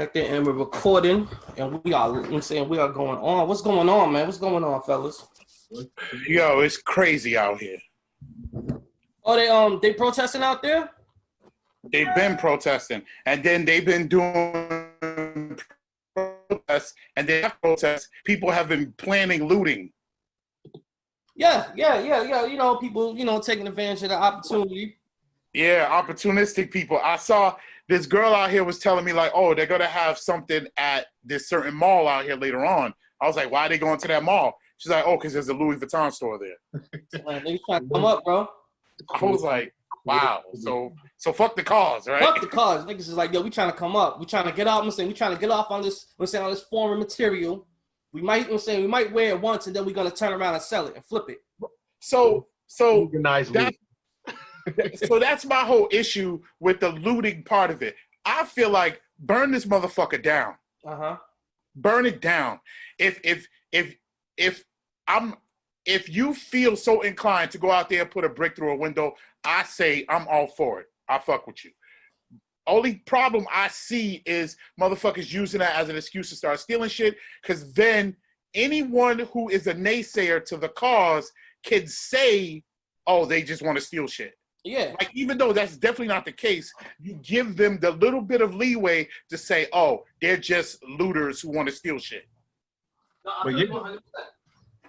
connected and we're recording, and we are. I'm saying we are going on. What's going on, man? What's going on, fellas? Yo, it's crazy out here. Oh, they protesting out there? They've been protesting, and then they've been doing protests, and then after protests, people have been planning looting. Yeah. You know, people, taking advantage of the opportunity. Yeah, opportunistic people. I saw this girl out here was telling me like, oh, they're gonna have something at this certain mall out here later on. I was like, why are they going to that mall? She's like, oh, because there's a Louis Vuitton store there. Man, they trying to come up, bro. I was like, wow. So fuck the cause, right? Fuck the cause. Niggas is like, yo, we trying to come up. We trying to get out. I'm saying we trying to get off on this. On this foreign material. We might wear it once and then we're gonna turn around and sell it and flip it. So that's my whole issue with the looting part of it. I feel like burn this motherfucker down. Burn it down. If you feel so inclined to go out there and put a brick through a window, I say I'm all for it. I fuck with you. Only problem I see is motherfuckers using that as an excuse to start stealing shit, because then anyone who is a naysayer to the cause can say, oh, they just want to steal shit. Yeah. Like, even though that's definitely not the case, you give them the little bit of leeway to say, oh, they're just looters who want to steal shit. No,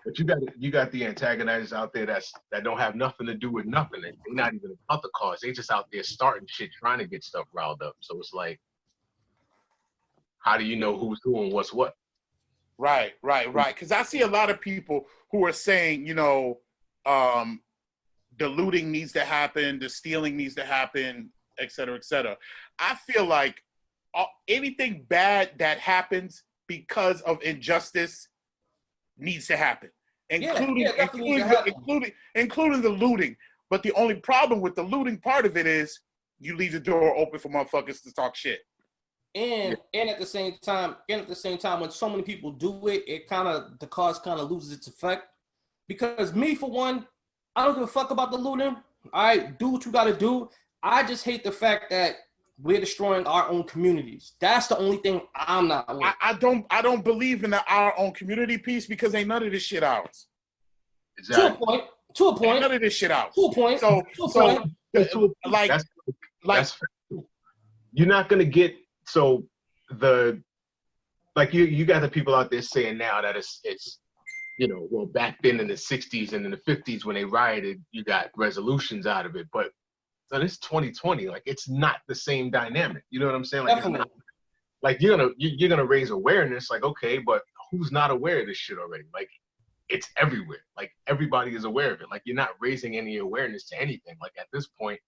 but you got the antagonizers out there that don't have nothing to do with nothing. They're not even about the cause. They just out there starting shit, trying to get stuff riled up. So it's like, how do you know who's who and what's what? Right. Because I see a lot of people who are saying, the looting needs to happen, the stealing needs to happen, et cetera, et cetera. I feel like anything bad that happens because of injustice needs to happen, including the looting. But the only problem with the looting part of it is you leave the door open for motherfuckers to talk shit. And at the same time, when so many people do it, the cause kind of loses its effect. Because me, for one, I don't give a fuck about the looting. All right, do what you got to do. I just hate the fact that we're destroying our own communities. That's the only thing I'm not with. I don't believe in our own community piece, because ain't none of this shit ours. Exactly. To a point. Ain't none of this shit ours. To a point. That's you're not gonna get you got the people out there saying now that it's back then in the 60s and in the 50s when they rioted, you got resolutions out of it. But so this 2020, like, it's not the same dynamic. You know what I'm saying? Like, definitely. It's not, like you're gonna raise awareness, like, okay, but who's not aware of this shit already? Like, it's everywhere. Like, everybody is aware of it. Like, you're not raising any awareness to anything. Like, at this point,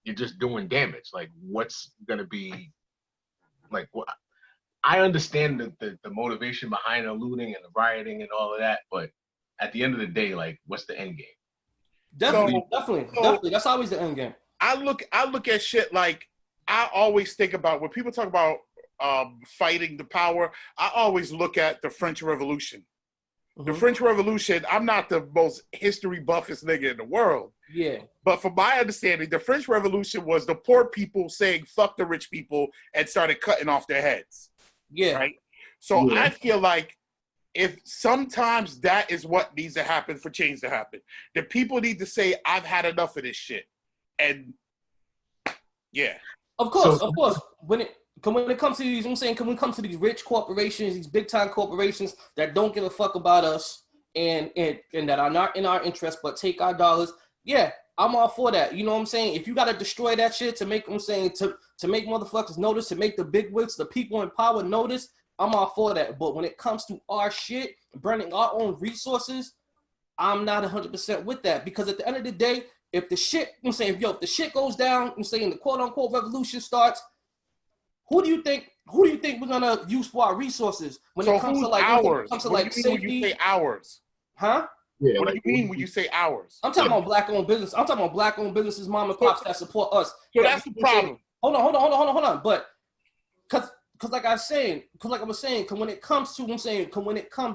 you're just doing damage. Like, what's gonna be like what? I understand the motivation behind the looting and the rioting and all of that, but at the end of the day, like, what's the end game? Definitely. That's always the end game. I look at shit like, I always think about when people talk about fighting the power. I always look at the French Revolution. Mm-hmm. The French Revolution. I'm not the most history buffest nigga in the world. Yeah. But from my understanding, the French Revolution was the poor people saying "fuck the rich people" and started cutting off their heads. Yeah. Right. So I feel like if sometimes that is what needs to happen for change to happen, the people need to say, I've had enough of this shit. And yeah. Of course. When it comes to these, I'm saying, when it comes to these rich corporations, these big time corporations that don't give a fuck about us and that are not in our interest but take our dollars, yeah, I'm all for that. You know what I'm saying? If you gotta destroy that shit to make, I'm saying, to make motherfuckers notice, to make the big wigs, the people in power notice, I'm all for that. But when it comes to our shit, burning our own resources, I'm not 100% with that. Because at the end of the day, if the shit, I'm saying, if the shit goes down, I'm saying the quote unquote revolution starts, who do you think we're gonna use for our resources when it comes to like ours? Safety? When you say ours? Huh? Yeah, what do you mean when you say ours? I'm talking about black-owned business. I'm talking about black-owned businesses, mom and pops that support us. So that's the problem. Hold on. But because like I was saying, when it comes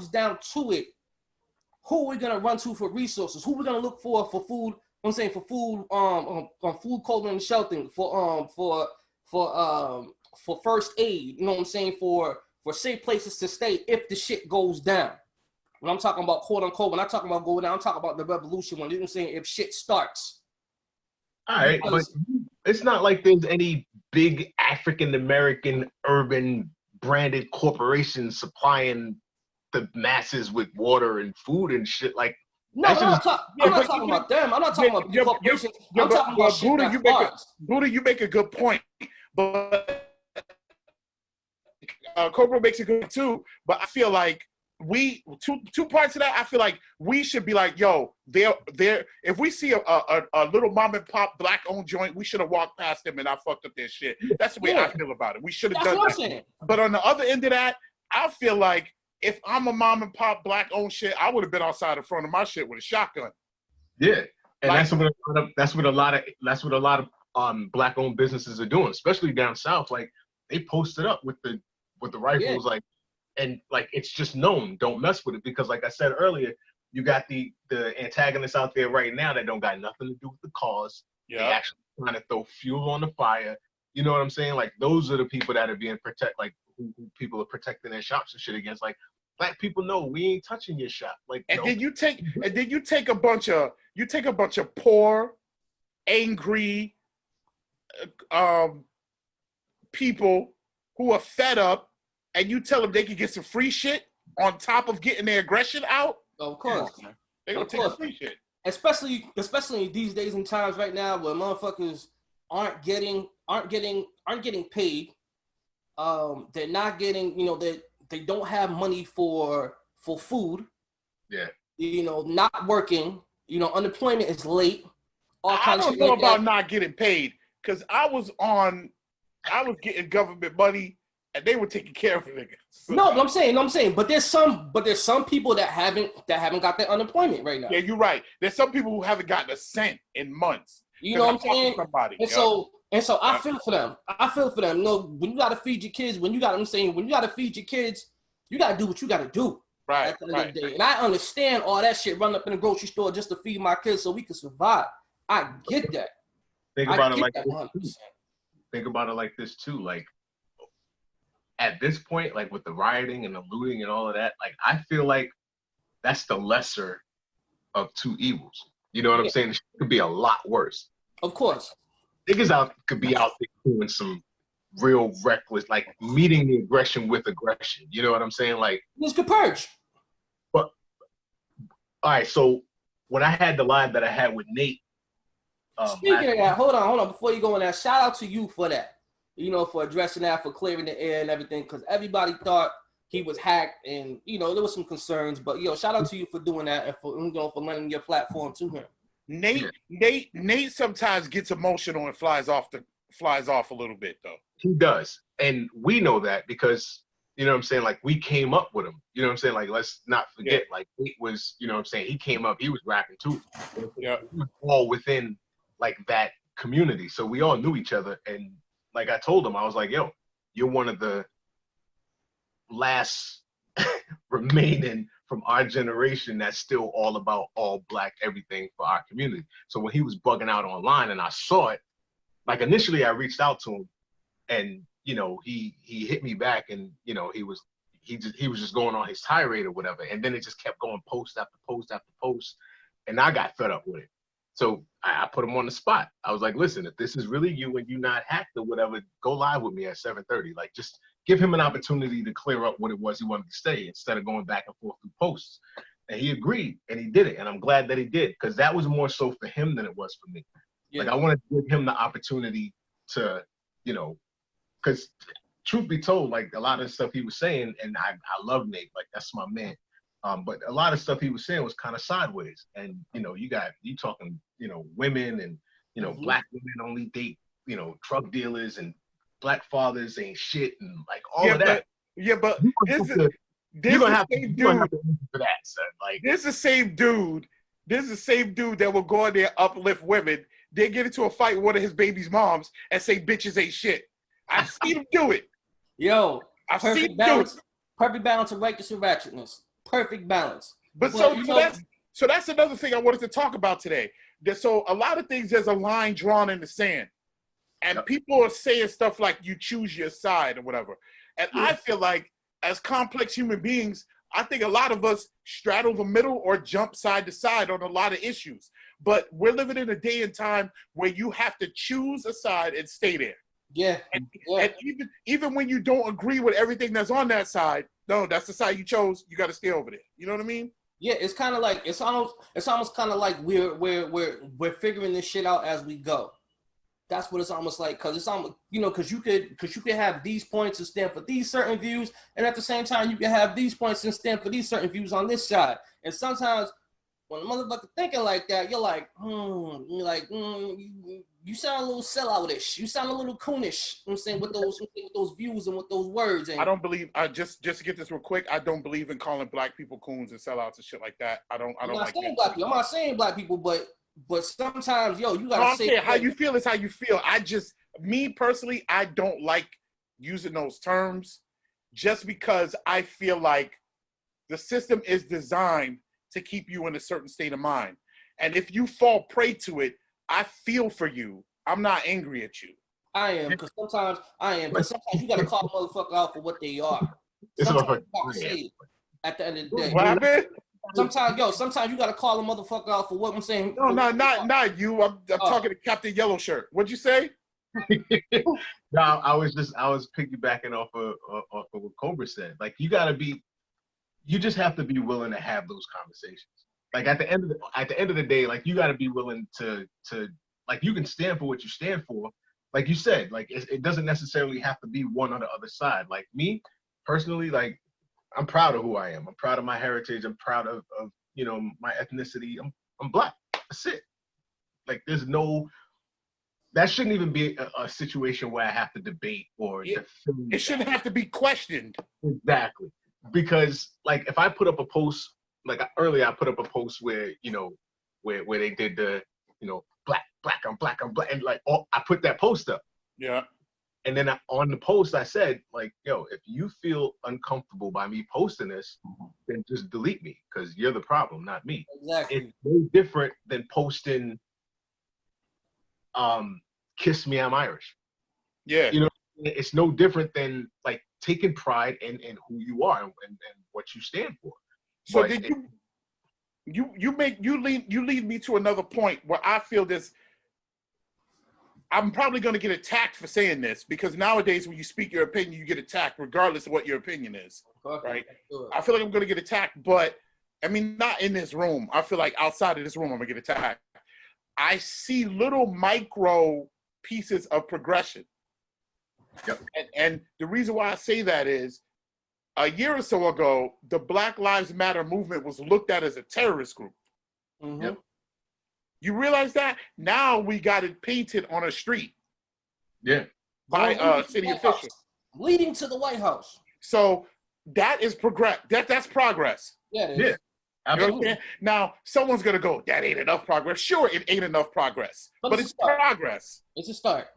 down to it, who are we gonna run to for resources? Who are we gonna look for food? Food, food, clothing, and shelter, for for first aid. You know what I'm saying? For safe places to stay if the shit goes down. When I'm talking about quote unquote, when I'm talking about going down, I'm talking about the revolution. When you know what I'm saying, if shit starts. All right, but it's not like there's any big African American urban branded corporations supplying the masses with water and food and shit. Like, no, I'm not talking about them. I'm not talking about big corporations. I'm talking about shit that starts. Buddha, you make a good point, but Cobra makes a good too. But I feel like two parts of that. I feel like we should be like, yo, there. If we see a little mom and pop black owned joint, we should have walked past them and I fucked up their shit. That's the way I feel about it. We should have done that. Saying. But on the other end of that, I feel like if I'm a mom and pop black owned shit, I would have been outside in front of my shit with a shotgun. Yeah, and like, that's what a lot of black owned businesses are doing, especially down south. Like they posted up with the rifles, like. And like it's just known, don't mess with it because, like I said earlier, you got the antagonists out there right now that don't got nothing to do with the cause. Yeah, they actually trying to throw fuel on the fire. You know what I'm saying? Like those are the people that are being like who people are protecting their shops and shit against. Like black people know we ain't touching your shop. Like, and then you take a bunch of poor, angry, people who are fed up. And you tell them they can get some free shit on top of getting their aggression out? Of course. They're going to take the free shit. Especially these days and times right now where motherfuckers aren't getting paid. They're not getting, they don't have money for food. Yeah. Not working. Unemployment is late. I don't know about not getting paid because I was getting government money. And they were taking care of niggas. No, but I'm saying, but there's some people that haven't got their unemployment right now. Yeah, you're right. There's some people who haven't gotten a cent in months. You know what I'm saying? So I feel for them. When you gotta feed your kids, when you gotta feed your kids, you gotta do what you gotta do. Right. At the end of the day. And I understand all that shit running up in the grocery store just to feed my kids so we can survive. I get that. Think about it like this too. Like at this point, like with the rioting and the looting and all of that, like I feel like that's the lesser of two evils. You know what I'm saying? It could be a lot worse. Of course. Niggas could be out there doing some real reckless, like meeting the aggression with aggression. You know what I'm saying? Like this could purge. But all right, so when I had the line that I had with Nate. Speaking of that, hold on, before you go in there, shout out to you for that. For addressing that, for clearing the air and everything, because everybody thought he was hacked, and there was some concerns. But shout out to you for doing that and for for lending your platform to him. Nate sometimes gets emotional and flies off a little bit though. He does, and we know that because you know what I'm saying. Like we came up with him. You know what I'm saying. Like let's not forget. Like Nate was, what I'm saying. He came up. He was rapping too. Yeah, he was all within like that community, so we all knew each other and. Like I told him, I was like, yo, you're one of the last remaining from our generation that's still all about all black everything for our community. So when he was bugging out online and I saw it, like initially I reached out to him and, he hit me back and, he was just going on his tirade or whatever. And then it just kept going post after post after post. And I got fed up with it. So I put him on the spot. I was like, listen, if this is really you and you not hacked or whatever, go live with me at 7:30. Like, just give him an opportunity to clear up what it was he wanted to say instead of going back and forth through posts. And he agreed, and he did it. And I'm glad that he did, because that was more so for him than it was for me. Yeah. Like, I wanted to give him the opportunity to, because truth be told, like, a lot of the stuff he was saying, and I love Nate, like, that's my man. But a lot of stuff he was saying was kind of sideways. And, you talking, women and, black women only date, drug dealers and black fathers ain't shit and like all of that. But you're gonna have to answer for that, son. Like this is the same dude that will go in there, uplift women, then get into a fight with one of his baby's moms and say bitches ain't shit. I've seen him do it. Yo, I've seen him do it. Perfect balance of righteousness and ratchetness. Perfect balance. But that's another thing I wanted to talk about today. So a lot of things, there's a line drawn in the sand. And people are saying stuff like you choose your side or whatever. And I feel like as complex human beings, I think a lot of us straddle the middle or jump side to side on a lot of issues. But we're living in a day and time where you have to choose a side and stay there. Yeah. And even when you don't agree with everything that's on that side, no, that's the side you chose. You got to stay over there. You know what I mean? Yeah, it's kind of like it's almost kind of like we're figuring this shit out as we go. That's what it's almost like, because it's almost, because you could have these points and stand for these certain views, and at the same time you can have these points and stand for these certain views on this side. And sometimes when a motherfucker thinking like that, you're like, you sound a little selloutish. You sound a little coonish. You know what I'm saying, with those views and with those words. And I don't believe. Just to get this real quick, I don't believe in calling black people coons and sellouts and shit like that. I don't like that. I'm not saying black people, but sometimes, you gotta say how you feel is how you feel. Me personally, I don't like using those terms just because I feel like the system is designed to keep you in a certain state of mind. And if you fall prey to it, I feel for you. I'm not angry at you. I am, because sometimes you gotta call a motherfucker out for what they are. Sometimes you gotta say it at the end of the day. What happened? Sometimes you gotta call a motherfucker out for what I'm saying. No, not you. I'm talking to Captain Yellow Shirt. What'd you say? No, I was piggybacking off of what Cobra said. Like, you just have to be willing to have those conversations. Like, at the end of the day, like, you got to be willing to like, you can stand for what you stand for. Like you said, like, it doesn't necessarily have to be one or the other side. Like, me personally, like, I'm proud of who I am. I'm proud of my heritage. I'm proud of my ethnicity. I'm black. That's it. Like, that shouldn't even be a situation where I have to debate or defend. It shouldn't have to be questioned. Exactly. Because, like, if I put up a post, like earlier, I put up a post where where they did the black, I'm black, and like, I put that post up. Yeah. And then on the post, I said, like, if you feel uncomfortable by me posting this, then just delete me, because you're the problem, not me. Exactly. It's no different than posting, "Kiss me, I'm Irish." Yeah. It's no different than, like, taking pride in who you are and what you stand for. So you lead me to another point where I feel this. I'm probably going to get attacked for saying this, because nowadays when you speak your opinion, you get attacked regardless of what your opinion is. Okay. Right? I feel like I'm going to get attacked, but I mean, not in this room. I feel like outside of this room, I'm going to get attacked. I see little micro pieces of progression. Yep. And the reason why I say that is, a year or so ago, the Black Lives Matter movement was looked at as a terrorist group. Mm-hmm. Yep. You realize that? Now we got it painted on a street. Yeah. By city officials. Leading to the White House. So that is progress. That's progress. Yeah, it is. Yeah. Absolutely. You know, now, someone's going to go, that ain't enough progress. Sure, it ain't enough progress. But it's progress. It's a start.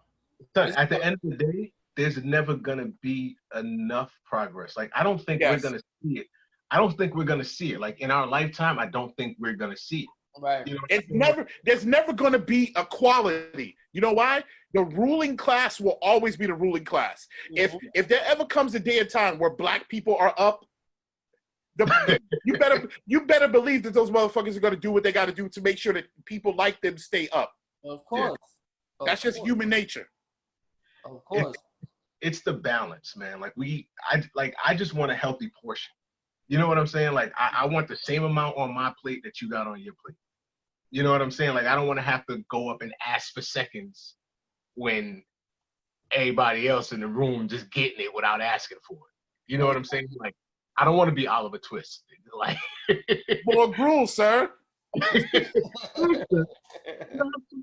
At the end of the day, there's never going to be enough progress. Like, I don't think we're going to see it. I don't think we're going to see it. Like, in our lifetime, I don't think we're going to see it. Right. There's never going to be equality. You know why? The ruling class will always be the ruling class. Mm-hmm. If there ever comes a day and time where black people are up, you better believe that those motherfuckers are going to do what they got to do to make sure that people like them stay up. Of course. Yeah. That's just human nature. Of course. It's the balance, man. Like, I just want a healthy portion. You know what I'm saying? Like, I want the same amount on my plate that you got on your plate. You know what I'm saying? Like, I don't want to have to go up and ask for seconds when everybody else in the room just getting it without asking for it. You know what I'm saying? Like, I don't want to be Oliver Twist. Like, more gruel, sir.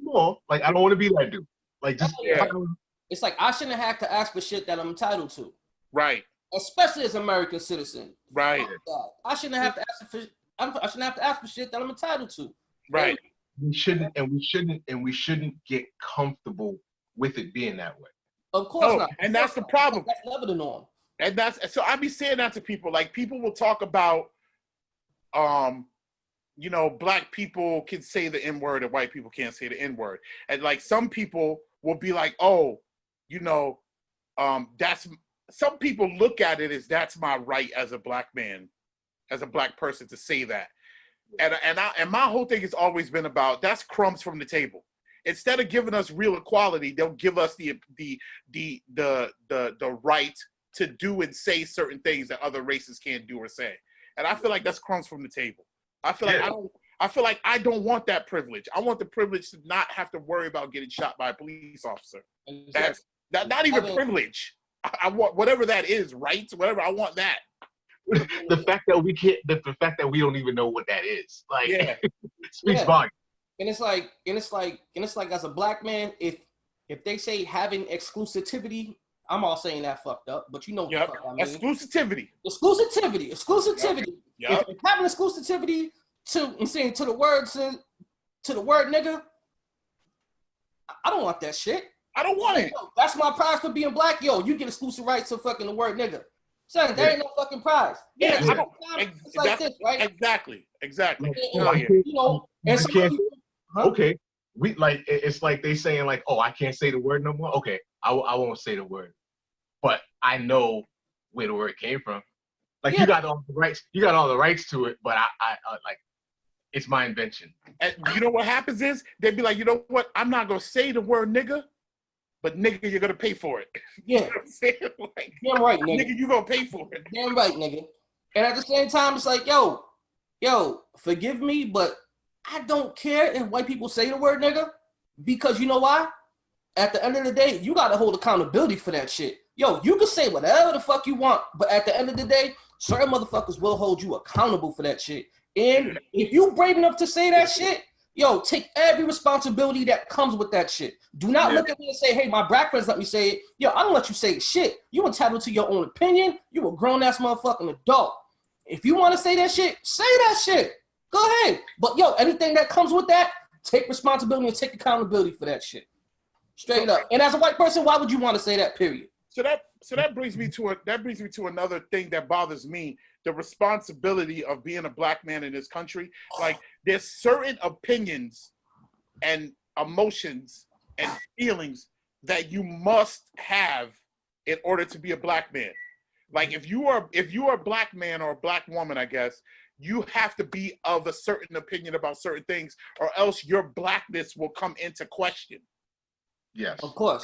More. Like, I don't want to be that dude. Like, just it's like, I shouldn't have to ask for shit that I'm entitled to. Right. Especially as an American citizen. Right. I shouldn't have to ask for. I shouldn't have to ask for shit that I'm entitled to. Right. We shouldn't get comfortable with it being that way. Of course not. And that's the problem. That's never the norm. And so I be saying that to people. Like, people will talk about, black people can say the N-word and white people can't say the N-word. And like, some people will be like, oh, you know, that's, some people look at it as that's my right as a black man, as a black person to say that. And my whole thing has always been about, that's crumbs from the table. Instead of giving us real equality, they'll give us the right to do and say certain things that other races can't do or say. And I feel like that's crumbs from the table. I feel like I don't want that privilege. I want the privilege to not have to worry about getting shot by a police officer. That's not even privilege. I want whatever that is, rights, whatever. I want that. The fact that we can't, the fact that we don't even know what that is, like, speaks volumes. And it's like as a black man, if they say having exclusivity, I'm all saying that fucked up, but you know what the fuck I mean. Exclusivity. Yep. If having exclusivity to the word nigga, I don't want that shit. I don't want it. Yo, that's my prize for being black. Yo, you get exclusive rights to fucking the word nigga. Son, there ain't no fucking prize. Yeah, it's like this, right? Exactly. You know, and some people, okay. We like, it's like they saying like, oh, I can't say the word no more. Okay, I won't say the word, but I know where the word came from. Like, you got all the rights. You got all the rights to it, but I like, it's my invention. And you know what happens is they'd be like, you know what? I'm not gonna say the word nigga, but nigga, you're gonna pay for it. Yeah. You know what I'm saying? Like, damn right, nigga. You gonna pay for it. Damn right, nigga. And at the same time, it's like, yo, forgive me, but I don't care if white people say the word nigga, because you know why? At the end of the day, you gotta hold accountability for that shit. Yo, you can say whatever the fuck you want, but at the end of the day, certain motherfuckers will hold you accountable for that shit. And if you brave enough to say that shit, yo, take every responsibility that comes with that shit. Do not look at me and say, hey, my black friends let me say it. Yo, I don't let you say shit. You entitled to your own opinion. You a grown-ass motherfucking adult. If you want to say that shit, say that shit. Go ahead. But yo, anything that comes with that, take responsibility and take accountability for that shit. Straight up. And as a white person, why would you want to say that, period? So that brings me to another thing that bothers me, the responsibility of being a black man in this country. Like, there's certain opinions and emotions and feelings that you must have in order to be a black man. Like, if you are a black man or a black woman, I guess, you have to be of a certain opinion about certain things, or else your blackness will come into question. Yes. Of course.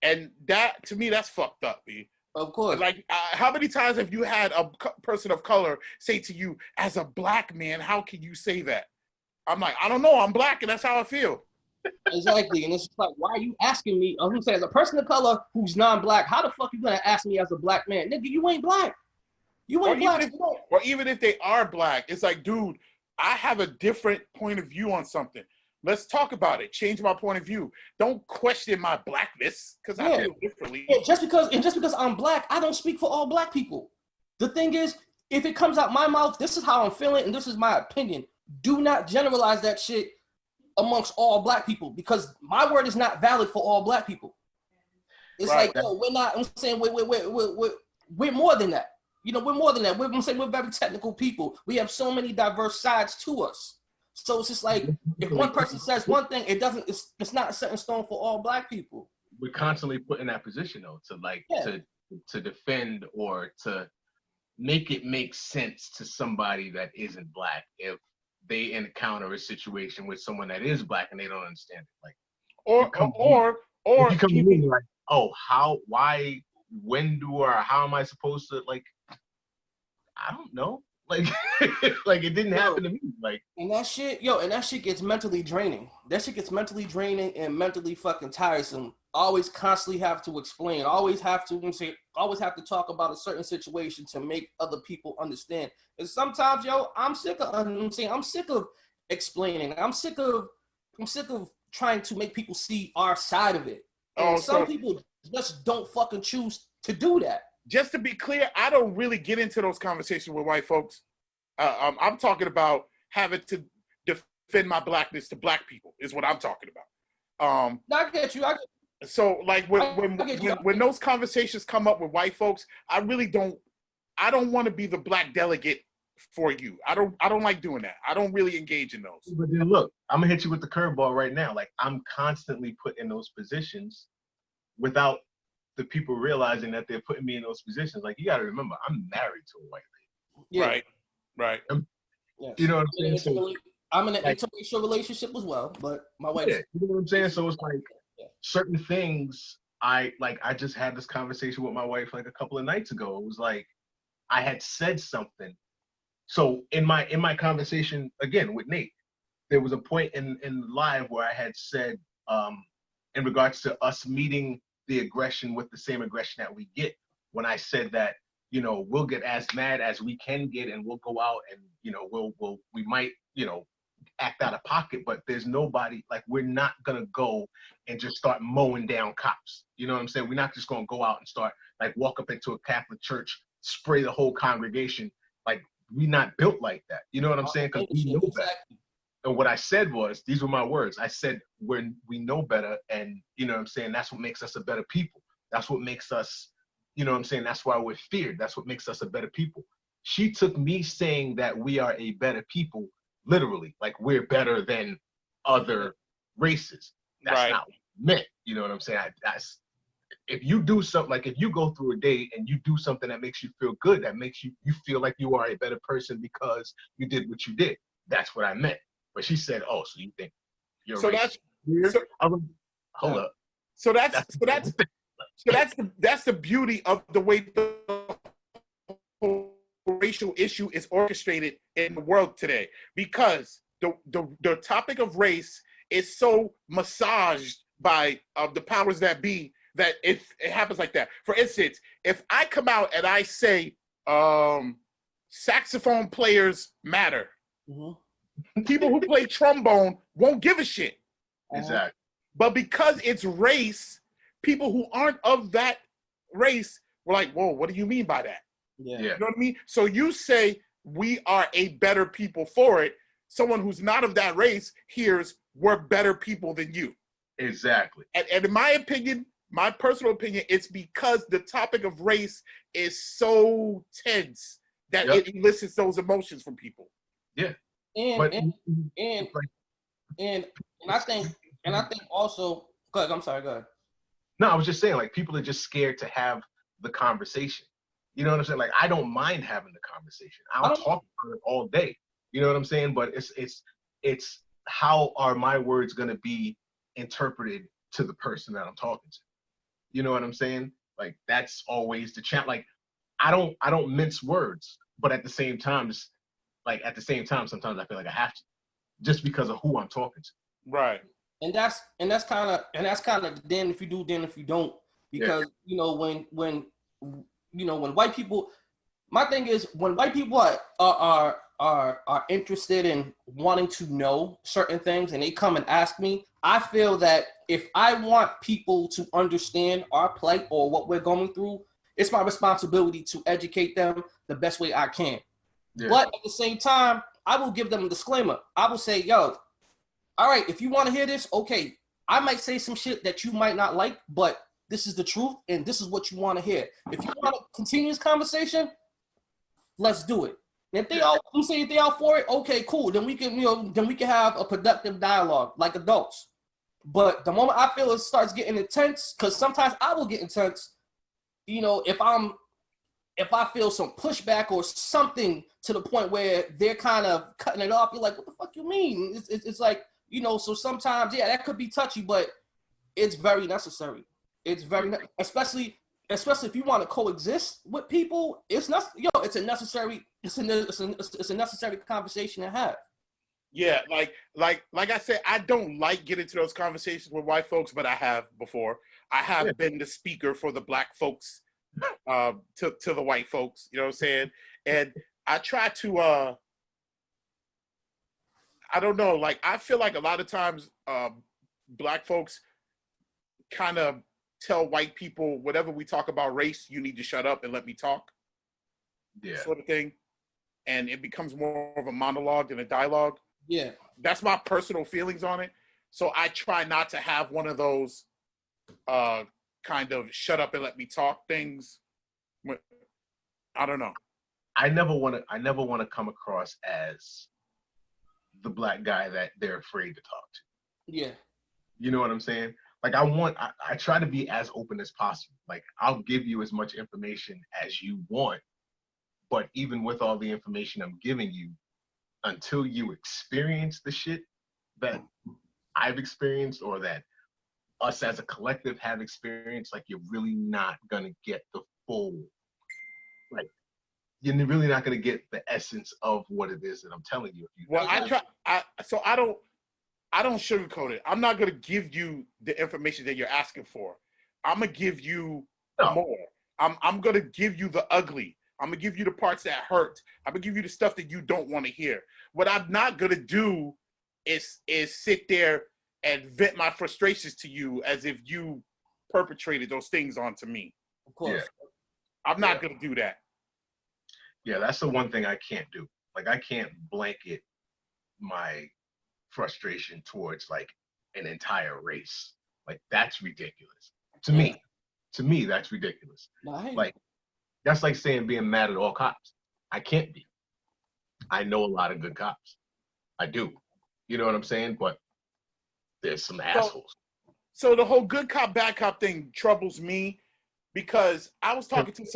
And that, to me, that's fucked up, B. Of course. Like, how many times have you had a person of color say to you, as a black man, how can you say that? I'm like, I don't know, I'm black and that's how I feel. Exactly. And it's like, why are you asking me, who says, a person of color who's non-black, how the fuck you gonna ask me as a black man? Nigga, you ain't black. You ain't black. Or even if they are black, it's like, dude, I have a different point of view on something. Let's talk about it. Change my point of view. Don't question my blackness, because I feel differently. Yeah, just because I'm black, I don't speak for all black people. The thing is, if it comes out my mouth, this is how I'm feeling, and this is my opinion. Do not generalize that shit amongst all black people, because my word is not valid for all black people. It's right. Like, yo, we're not. I'm saying we're more than that. You know, we're more than that. I'm saying we're very technical people. We have so many diverse sides to us. So it's just like, if one person says one thing, it's not set in stone for all black people. We're constantly put in that position though, to defend or to make it make sense to somebody that isn't black if they encounter a situation with someone that is black and they don't understand it. Like, or you come to me like, oh, how, why, when do, or how am I supposed to, like, I don't know. Like, like, it didn't happen to me. Like, and that shit gets mentally draining. That shit gets mentally draining and mentally fucking tiresome. Always constantly have to explain. Always have to talk about a certain situation to make other people understand. And sometimes, yo, I'm sick of explaining. I'm sick of trying to make people see our side of it. And some people just don't fucking choose to do that. Just to be clear, I don't really get into those conversations with white folks. I'm talking about having to defend my blackness to black people is what I'm talking about. I get you. So, like, when those conversations come up with white folks, I don't want to be the black delegate for you. I don't like doing that. I don't really engage in those. But then look, I'm gonna hit you with the curveball right now. Like I'm constantly put in those positions without the people realizing that they're putting me in those positions. Like you got to remember, I'm married to a white lady. Yeah. Right. Yes. You know what I'm saying? So, I'm in an interracial relationship as well, but my wife. Yeah, you know what I'm saying? So it's like certain things. I just had this conversation with my wife like a couple of nights ago. It was like I had said something. So in my conversation again with Nate, there was a point in live where I had said in regards to us meeting the aggression with the same aggression that we get, when I said that, you know, we'll get as mad as we can get and we'll go out and, you know, we might, you know, act out of pocket, but there's nobody, like, we're not gonna go and just start mowing down cops. You know what I'm saying? We're not just gonna go out and start, like, walk up into a Catholic church, spray the whole congregation. Like, we're not built like that. You know what I'm saying? Because we know better. And what I said was, these were my words. I said, we know better, and you know what I'm saying? That's what makes us a better people. That's what makes us, you know what I'm saying? That's why we're feared. That's what makes us a better people. She took me saying that we are a better people literally, like we're better than other races. That's not what I meant. You know what I'm saying? If you do something, like if you go through a day and you do something that makes you feel good, that makes you feel like you are a better person because you did what you did. That's what I meant. But she said, "Oh, so you think you're so racist?" Hold up. So that's the beauty of the way the whole racial issue is orchestrated in the world today, because the topic of race is so massaged by the powers that be that it happens like that. For instance, if I come out and I say saxophone players matter, people who play trombone won't give a shit. Exactly. But because it's race, people who aren't of that race were like, whoa, what do you mean by that? Yeah. You know what I mean? So you say we are a better people for it. Someone who's not of that race hears we're better people than you. Exactly. And in my opinion, my personal opinion, it's because the topic of race is so tense that it elicits those emotions from people. Yeah. And I think also, go ahead, I'm sorry, go ahead. No, I was just saying, like, people are just scared to have the conversation. You know what I'm saying? Like, I don't mind having the conversation. I'll talk about it all day. You know what I'm saying? But it's how are my words gonna be interpreted to the person that I'm talking to? You know what I'm saying? Like, that's always the challenge. Like, I don't mince words, but at the same time, sometimes I feel like I have to, just because of who I'm talking to. Right. And that's kind of then if you do, then if you don't, because you know when white people, my thing is when white people are interested in wanting to know certain things and they come and ask me, I feel that if I want people to understand our plight or what we're going through, it's my responsibility to educate them the best way I can. Yeah. But at the same time, I will give them a disclaimer. I will say, yo, all right, if you want to hear this, okay, I might say some shit that you might not like, but this is the truth and this is what you want to hear. If you want to continue this conversation, let's do it. And if they all for it, okay, cool. Then we can have a productive dialogue like adults. But the moment I feel it starts getting intense, because sometimes I will get intense, you know, if I feel some pushback or something to the point where they're kind of cutting it off, you're like, what the fuck you mean? It's like, you know, so sometimes, yeah, that could be touchy, but it's very necessary. It's very, especially if you want to coexist with people, it's a necessary conversation to have. Yeah, like I said, I don't like getting to those conversations with white folks, but I have before. I have been the speaker for the black folks to the white folks, you know what I'm saying? And I try to I don't know, like I feel like a lot of times black folks kind of tell white people, whatever we talk about race, you need to shut up and let me talk. Yeah. Sort of thing. And it becomes more of a monologue than a dialogue. Yeah. That's my personal feelings on it. So I try not to have one of those kind of shut up and let me talk things. I don't know. I never want to come across as the black guy that they're afraid to talk to. Yeah. You know what I'm saying? Like I try to be as open as possible. Like I'll give you as much information as you want, but even with all the information I'm giving you, until you experience the shit that I've experienced or that us as a collective have experienced, like you're really not gonna get the full, like you're really not gonna get the essence of what it is that I'm telling you. Well, I don't sugarcoat it. I'm not gonna give you the information that you're asking for. I'm gonna give you more. I'm gonna give you the ugly. I'm gonna give you the parts that hurt. I'm gonna give you the stuff that you don't want to hear. What I'm not gonna do is sit there and vent my frustrations to you as if you perpetrated those things onto me. Of course. Yeah. I'm not gonna do that. Yeah, that's the one thing I can't do. Like I can't blanket my frustration towards like an entire race. Like that's ridiculous. To me, that's ridiculous. Like that's like saying being mad at all cops. I can't be. I know a lot of good cops. I do. You know what I'm saying? But there's some assholes. So the whole good cop, bad cop thing troubles me because I was talking to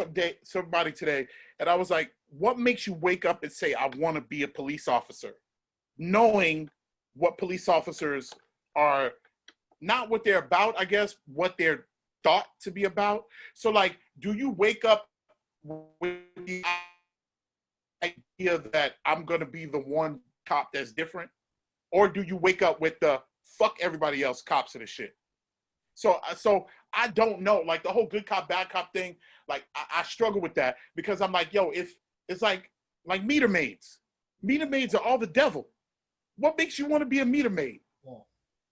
somebody today and I was like, what makes you wake up and say, I want to be a police officer? Knowing what police officers are, not what they're about, I guess, what they're thought to be about. So like, do you wake up with the idea that I'm going to be the one cop that's different? Or do you wake up with the fuck everybody else cops of the shit? So I don't know, like the whole good cop, bad cop thing, like I struggle with that because I'm like, yo, if it's like meter maids. Meter maids are all the devil. What makes you want to be a meter maid?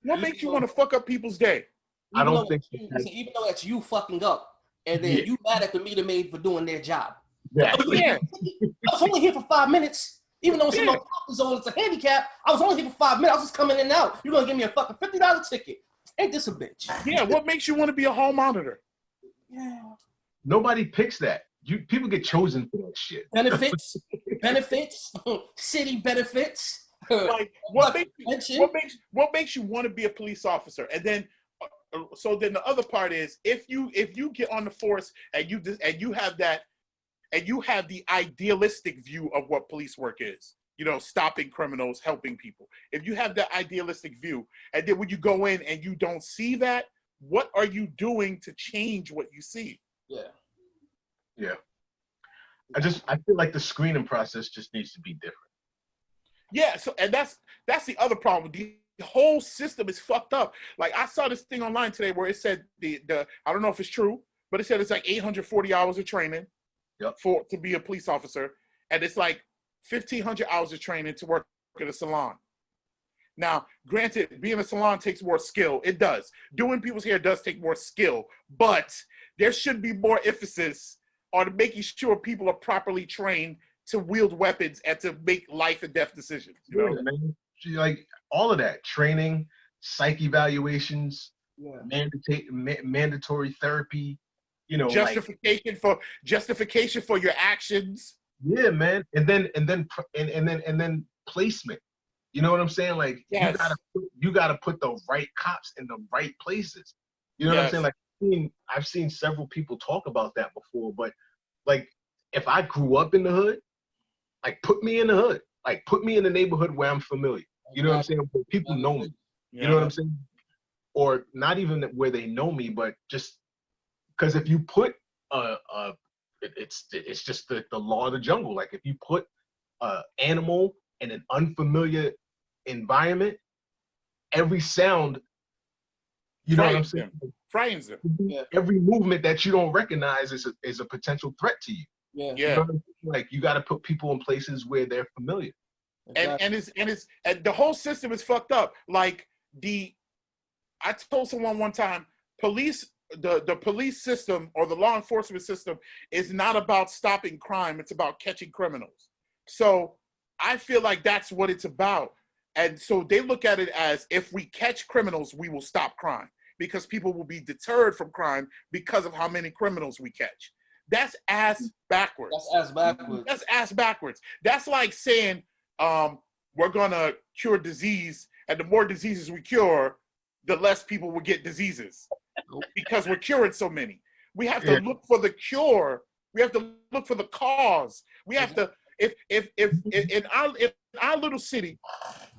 What makes you want to fuck up people's day? I don't think even though that's you fucking up, and then you mad at the meter maid for doing their job. Exactly. Yeah. I was only here for 5 minutes. Even though it's no zone, it's a handicap. I was only here for 5 minutes. I was just coming in and out. You're gonna give me a fucking $50 ticket. Ain't this a bitch? Yeah, what makes you want to be a hall monitor? Yeah. Nobody picks that. People get chosen for that shit. Benefits, city benefits. Like what makes you want to be a police officer? And then so then the other part is if you get on the force and you have the idealistic view of what police work is, you know, stopping criminals, helping people. If you have that idealistic view, and then when you go in and you don't see that, what are you doing to change what you see? Yeah. I feel like the screening process just needs to be different. Yeah, so and that's the other problem. The whole system is fucked up. Like I saw this thing online today where it said the I don't know if it's true, but it said it's like 840 hours of training to be a police officer, and it's like 1,500 hours of training to work at a salon. Now, granted, being a salon takes more skill. It does. Doing people's hair does take more skill, but there should be more emphasis on making sure people are properly trained to wield weapons and to make life and death decisions. You know? Man. Like all of that training, psych evaluations, mandatory therapy, you know, justification for your actions. Yeah, man, and then placement. You know what I'm saying? Like you gotta put the right cops in the right places. You know what I'm saying? Like I've seen several people talk about that before, but like if I grew up in the hood, like put me in the hood, like put me in the neighborhood where I'm familiar. You know what I'm saying? Where people know me. You know what I'm saying? Or not even where they know me, but just because if you put it's just the law of the jungle. Like if you put an animal in an unfamiliar environment, every sound, you know what I'm saying? Frightens them. Every movement that you don't recognize is a potential threat to you. Yeah. You know what I'm saying? Like you got to put people in places where they're familiar. Exactly. And the whole system is fucked up. Like I told someone one time, the police system or the law enforcement system is not about stopping crime. It's about catching criminals. So I feel like that's what it's about. And so they look at it as if we catch criminals, we will stop crime because people will be deterred from crime because of how many criminals we catch. That's ass backwards. That's ass backwards. That's ass backwards. That's like saying we're gonna cure disease, and the more diseases we cure, the less people will get diseases because we're curing so many. We have to look for the cure. We have to look for the cause. We have to. If in our little city,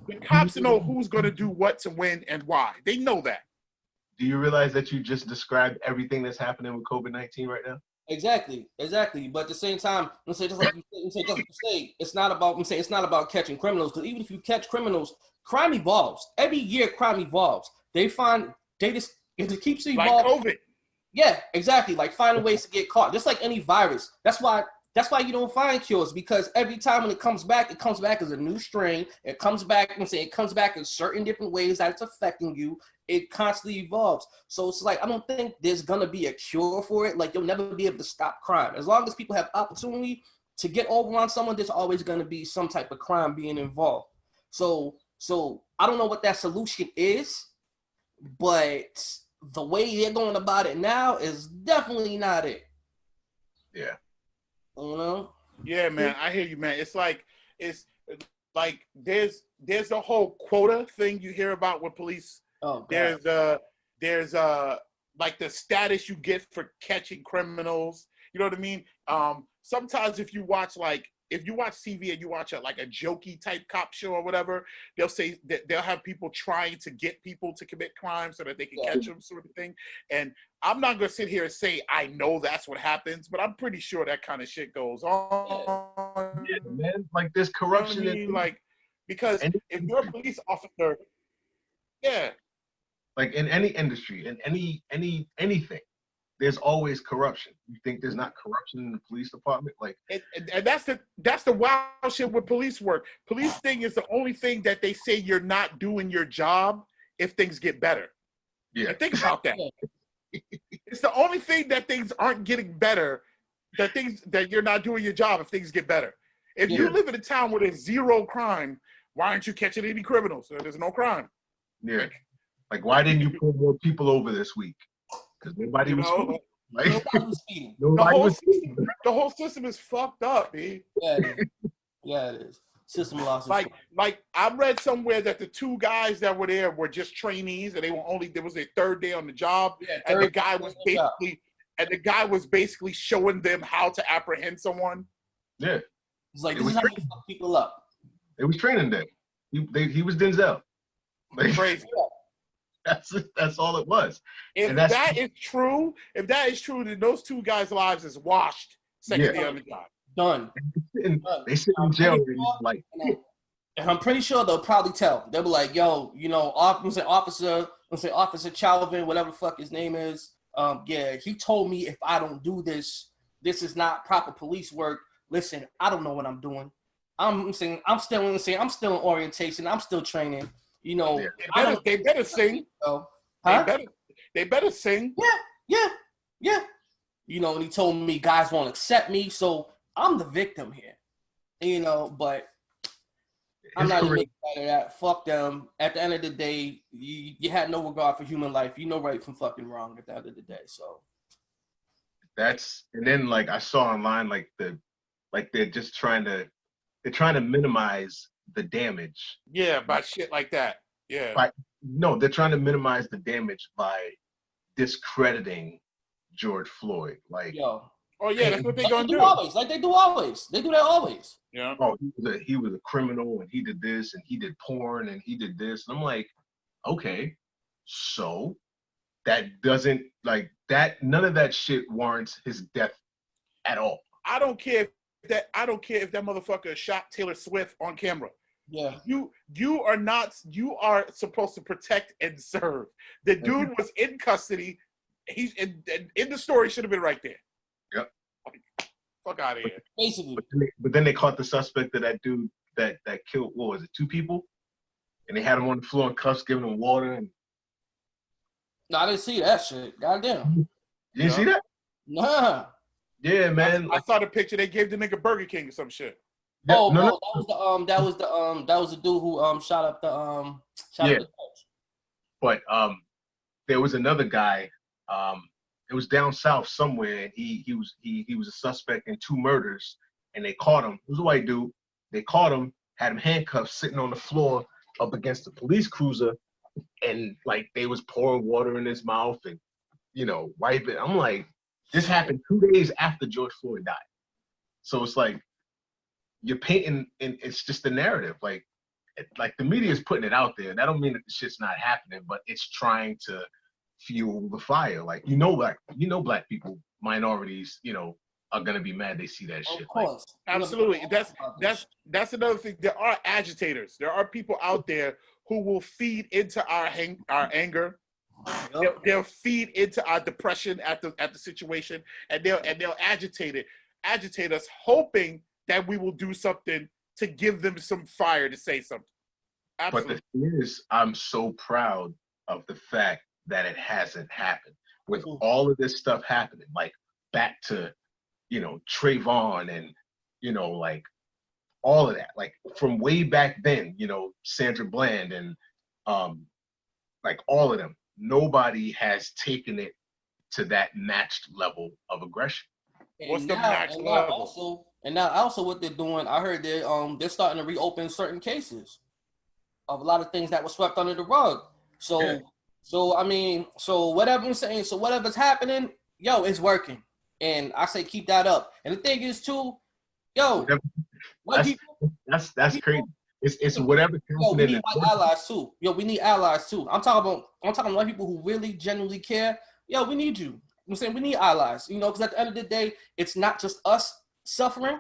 the cops know who's gonna do what to when and why. They know that. Do you realize that you just described everything that's happening with COVID-19 right now? Exactly. But at the same time, let's say just like you say, it's not about catching criminals, because even if you catch criminals, crime evolves. Every year, crime evolves. It just keeps evolving. Like COVID. Yeah, exactly. Like finding ways to get caught, just like any virus. That's why you don't find cures, because every time when it comes back as a new strain. It comes back in certain different ways that it's affecting you. It constantly evolves. So it's like, I don't think there's gonna be a cure for it. Like, you'll never be able to stop crime. As long as people have opportunity to get over on someone, there's always gonna be some type of crime being involved. So I don't know what that solution is, but the way they're going about it now is definitely not it. Yeah. You know? Yeah, man, I hear you, man. It's like there's the whole quota thing you hear about with police. Oh, God. There's like the status you get for catching criminals. You know what I mean? Sometimes if you watch TV and you watch a jokey type cop show or whatever, they'll say that they'll have people trying to get people to commit crimes so that they can catch them, sort of thing. And I'm not gonna sit here and say I know that's what happens, but I'm pretty sure that kind of shit goes on. Yeah, man. Like, there's corruption. You know what I mean? Because if you're a police officer, yeah. Like in any industry, in anything, there's always corruption. You think there's not corruption in the police department? Like, and that's the wild shit with police work. Police thing is the only thing that they say you're not doing your job if things get better. Yeah. And think about that. It's the only thing that things aren't getting better, that you're not doing your job if things get better. If you live in a town where there's zero crime, why aren't you catching any criminals? There's no crime. Yeah. Like, why didn't you pull more people over this week? Because nobody was speeding. Like, nobody was speeding. The whole system is fucked up, B. Yeah, it is. System loss. Like I read somewhere that the two guys that were there were just trainees, and there was their third day on the job, and the guy was basically showing them how to apprehend someone. Yeah, it's like, this is how you fuck people up. It was training day. He was Denzel. Like, crazy. That's all it was. If that is true, then those two guys' lives is washed second day on the job. Done. They sit in jail like. And I'm pretty sure they'll probably tell. They'll be like, "Yo, Officer Chalvin, whatever the fuck his name is. He told me if I don't do this, this is not proper police work. Listen, I don't know what I'm doing. I'm still in orientation. I'm still training. They better sing. Huh? They better sing. Yeah. And he told me guys won't accept me, so I'm the victim here. But I'm not even making out of that. Fuck them. At the end of the day, you had no regard for human life. You know right from fucking wrong at the end of the day. So and then like I saw online they're just trying to minimize the damage. Yeah, by shit like that. Yeah. They're trying to minimize the damage by discrediting George Floyd. Like, oh yeah, that's what they're gonna do. They do always. They do that always. Yeah. Oh, he was a criminal, and he did this, and he did porn, and he did this. And I'm like, okay, so that doesn't none of that shit warrants his death at all. I don't care if that motherfucker shot Taylor Swift on camera. Yeah. You are supposed to protect and serve. The dude was in custody. He's in the story should have been right there. Yep. Fuck out of here. Basically. But then they caught the suspect of that dude that killed, what was it, 2 people? And they had him on the floor in cuffs, giving him water. And no, I didn't see that shit. Goddamn. You didn't see that? Nah. Yeah, man. I saw the picture. They gave the nigga Burger King or some shit. Yeah, that was the dude who shot up the But there was another guy. it was down south somewhere, and he was a suspect in 2 murders, and they caught him. He was a white dude. They caught him, had him handcuffed, sitting on the floor up against the police cruiser, and like they was pouring water in his mouth and wipe it. I'm like, this happened 2 days after George Floyd died. So it's like you're painting, and it's just the narrative. Like the media is putting it out there. That don't mean that the shit's not happening, but it's trying to fuel the fire. Like black people, minorities, are gonna be mad they see that shit. Of course. Like, absolutely. That's another thing. There are agitators. There are people out there who will feed into our anger. Yep. They'll feed into our depression at the situation, and they'll agitate us, hoping that we will do something to give them some fire to say something. Absolutely. But the thing is, I'm so proud of the fact that it hasn't happened. With all of this stuff happening, like back to, Trayvon and, like all of that, like from way back then, Sandra Bland and like all of them, nobody has taken it to that matched level of aggression. What's the matched level? And now also what they're doing, I heard they're starting to reopen certain cases of a lot of things that were swept under the rug. So whatever I'm saying, so whatever's happening, it's working. And I say keep that up. And the thing is too, that's crazy. It's whatever. We need white allies too. We need allies too. I'm talking about white people who really genuinely care. We need you. I'm saying we need allies. Because at the end of the day, it's not just us suffering.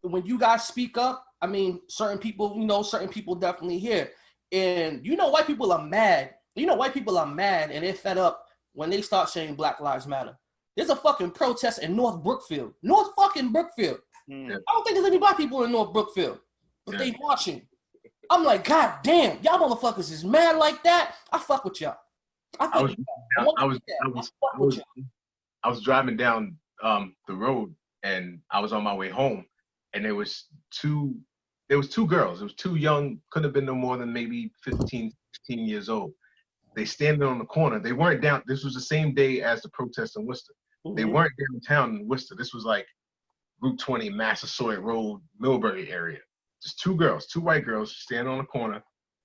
When you guys speak up, I mean, certain people definitely hear. And white people are mad. White people are mad and they're fed up when they start saying Black Lives Matter. There's a fucking protest in North Brookfield. North fucking Brookfield. I don't think there's any black people in North Brookfield, but they marching. I'm like, God damn, y'all motherfuckers is mad like that. I fuck with y'all. I was driving down the road and I was on my way home, and there was two girls. It was too young, couldn't have been no more than maybe 15, 16 years old. They standing on the corner. They weren't down. This was the same day as the protest in Worcester. Mm-hmm. They weren't downtown in Worcester. This was like Route 20, Massasoit Road, Millbury area. Just two white girls standing on the corner,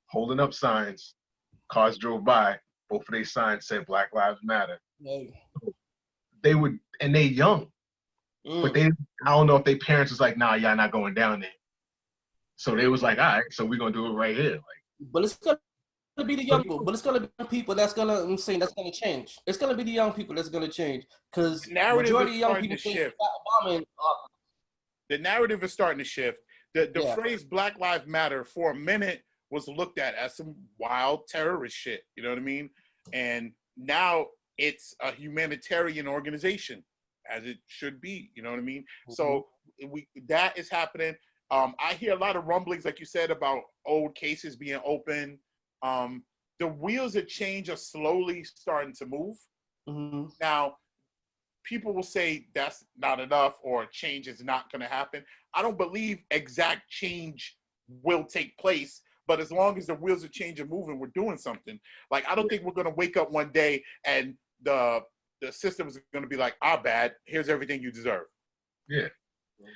holding up signs. Cars drove by. Both of their signs said Black Lives Matter. Hey. They young. But I don't know if their parents was like, nah, y'all not going down there. So they was like, all right, so we're gonna do it right here. Like, but it's gonna be the young people. But it's gonna be the people that's gonna change. It's gonna be the young people that's gonna change. Because majority of young people think Obama. The narrative is starting to shift. The phrase Black Lives Matter for a minute was looked at as some wild terrorist shit. You know what I mean? And now it's a humanitarian organization, as it should be. You know what I mean? Mm-hmm. So that is happening. I hear a lot of rumblings, like you said, about old cases being open. The wheels of change are slowly starting to move. Mm-hmm. Now, people will say that's not enough or change is not going to happen. I don't believe exact change will take place, but as long as the wheels of change are moving, we're doing something. Like, I don't think we're going to wake up one day and the system is going to be like, our bad, here's everything you deserve. Yeah.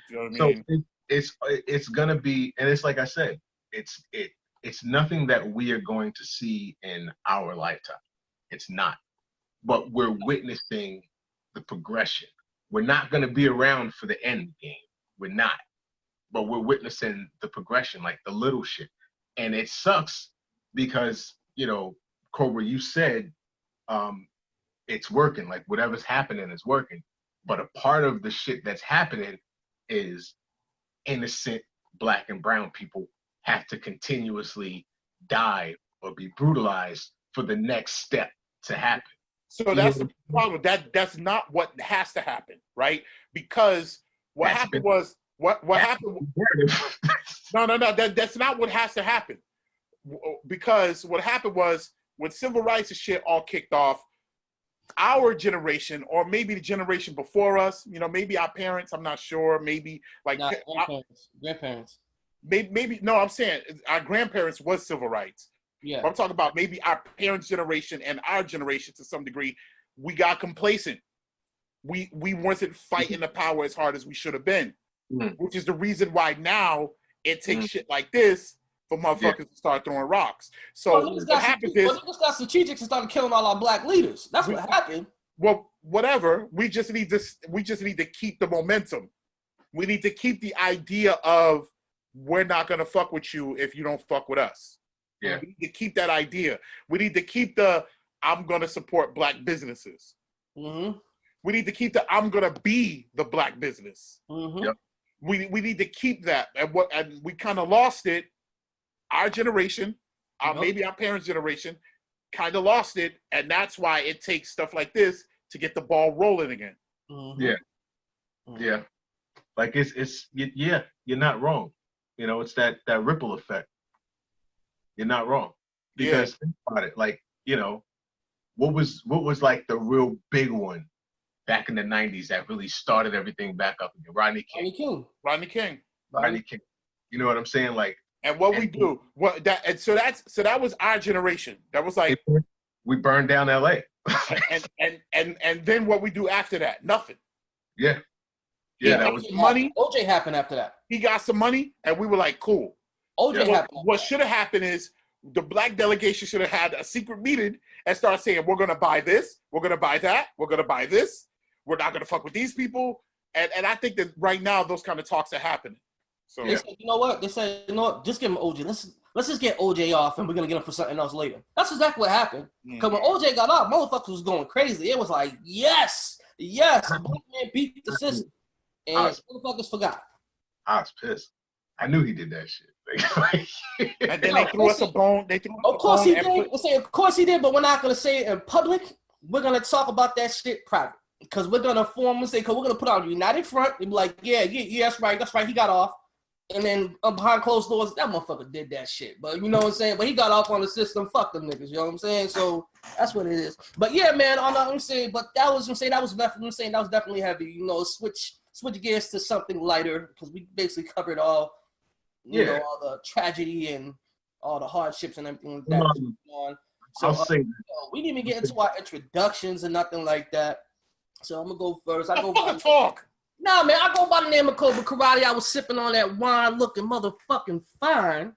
You know what I mean? It's gonna be, and it's like I said, it's nothing that we are going to see in our lifetime. It's not. But we're witnessing the progression. We're not gonna be around for the end game. We're not. But we're witnessing the progression, like the little shit. And it sucks because, Cobra, you said it's working, like whatever's happening is working. But a part of the shit that's happening is innocent Black and brown people have to continuously die or be brutalized for the next step to happen. So that's the problem. That's not what has to happen, right? Because what happened was what happened. No. That's not what has to happen. Because what happened was when civil rights and shit all kicked off, our generation, or maybe the generation before us, maybe our parents, I'm not sure, maybe like grandparents. Maybe no, I'm saying our grandparents was civil rights. Yeah. But I'm talking about maybe our parents' generation and our generation to some degree. we got complacent. We wasn't fighting the power as hard as we should have been, which is the reason why now it takes shit like this for motherfuckers to start throwing rocks. So what happens is, niggas got strategic and started killing all our black leaders. That's what happened. Well, whatever. We just need to keep the momentum. We need to keep the idea of we're not gonna fuck with you if you don't fuck with us. Yeah. We need to keep that idea. We need to keep the I'm gonna support black businesses. Mm-hmm. We need to keep the I'm gonna be the black business. Mm-hmm. Yep. We need to keep that. And we kind of lost it. Our generation, maybe our parents' generation, kind of lost it, and that's why it takes stuff like this to get the ball rolling again. Mm-hmm. Yeah. Mm-hmm. Yeah. Like you're not wrong. You know, it's that ripple effect. You're not wrong. Because think about it, like, you know, what was like the real big one back in the 90s that really started everything back up again? Rodney King. You know what I'm saying? Like, and what we do, so that was our generation. That was like we burned down LA. and then what we do after that? Nothing. Yeah. Yeah, that was money. OJ happened after that. He got some money, and we were like, cool. OJ happened. What should have happened is the black delegation should have had a secret meeting and start saying, we're going to buy this, we're going to buy that, we're going to buy this, we're not going to fuck with these people. And I think that right now those kind of talks are happening. So they said, you know what? They said, you know what? Just give him OJ. Let's just get OJ off, and we're gonna get him for something else later. That's exactly what happened. Because when OJ got off, motherfuckers was going crazy. It was like, yes, a black man beat the system, and motherfuckers forgot. I was pissed. I knew he did that shit. And then they threw us a bone. Of course he did. Of course he did, but we're not gonna say it in public. We're gonna talk about that shit private. Because we're gonna form and say, because we're gonna put on a united front and be like, yeah, that's right, he got off. And then behind closed doors, that motherfucker did that shit. But you know what I'm saying? But he got off on the system. Fuck them niggas. You know what I'm saying? So that's what it is. But yeah, man, I'm saying, but that was definitely heavy. You know, switch gears to something lighter because we basically covered all, you know, all the tragedy and all the hardships and everything like that. So we didn't even get into our introductions and nothing like that. So I'm gonna go first. I go by the name of Cobra Karate. I was sipping on that wine, looking motherfucking fine.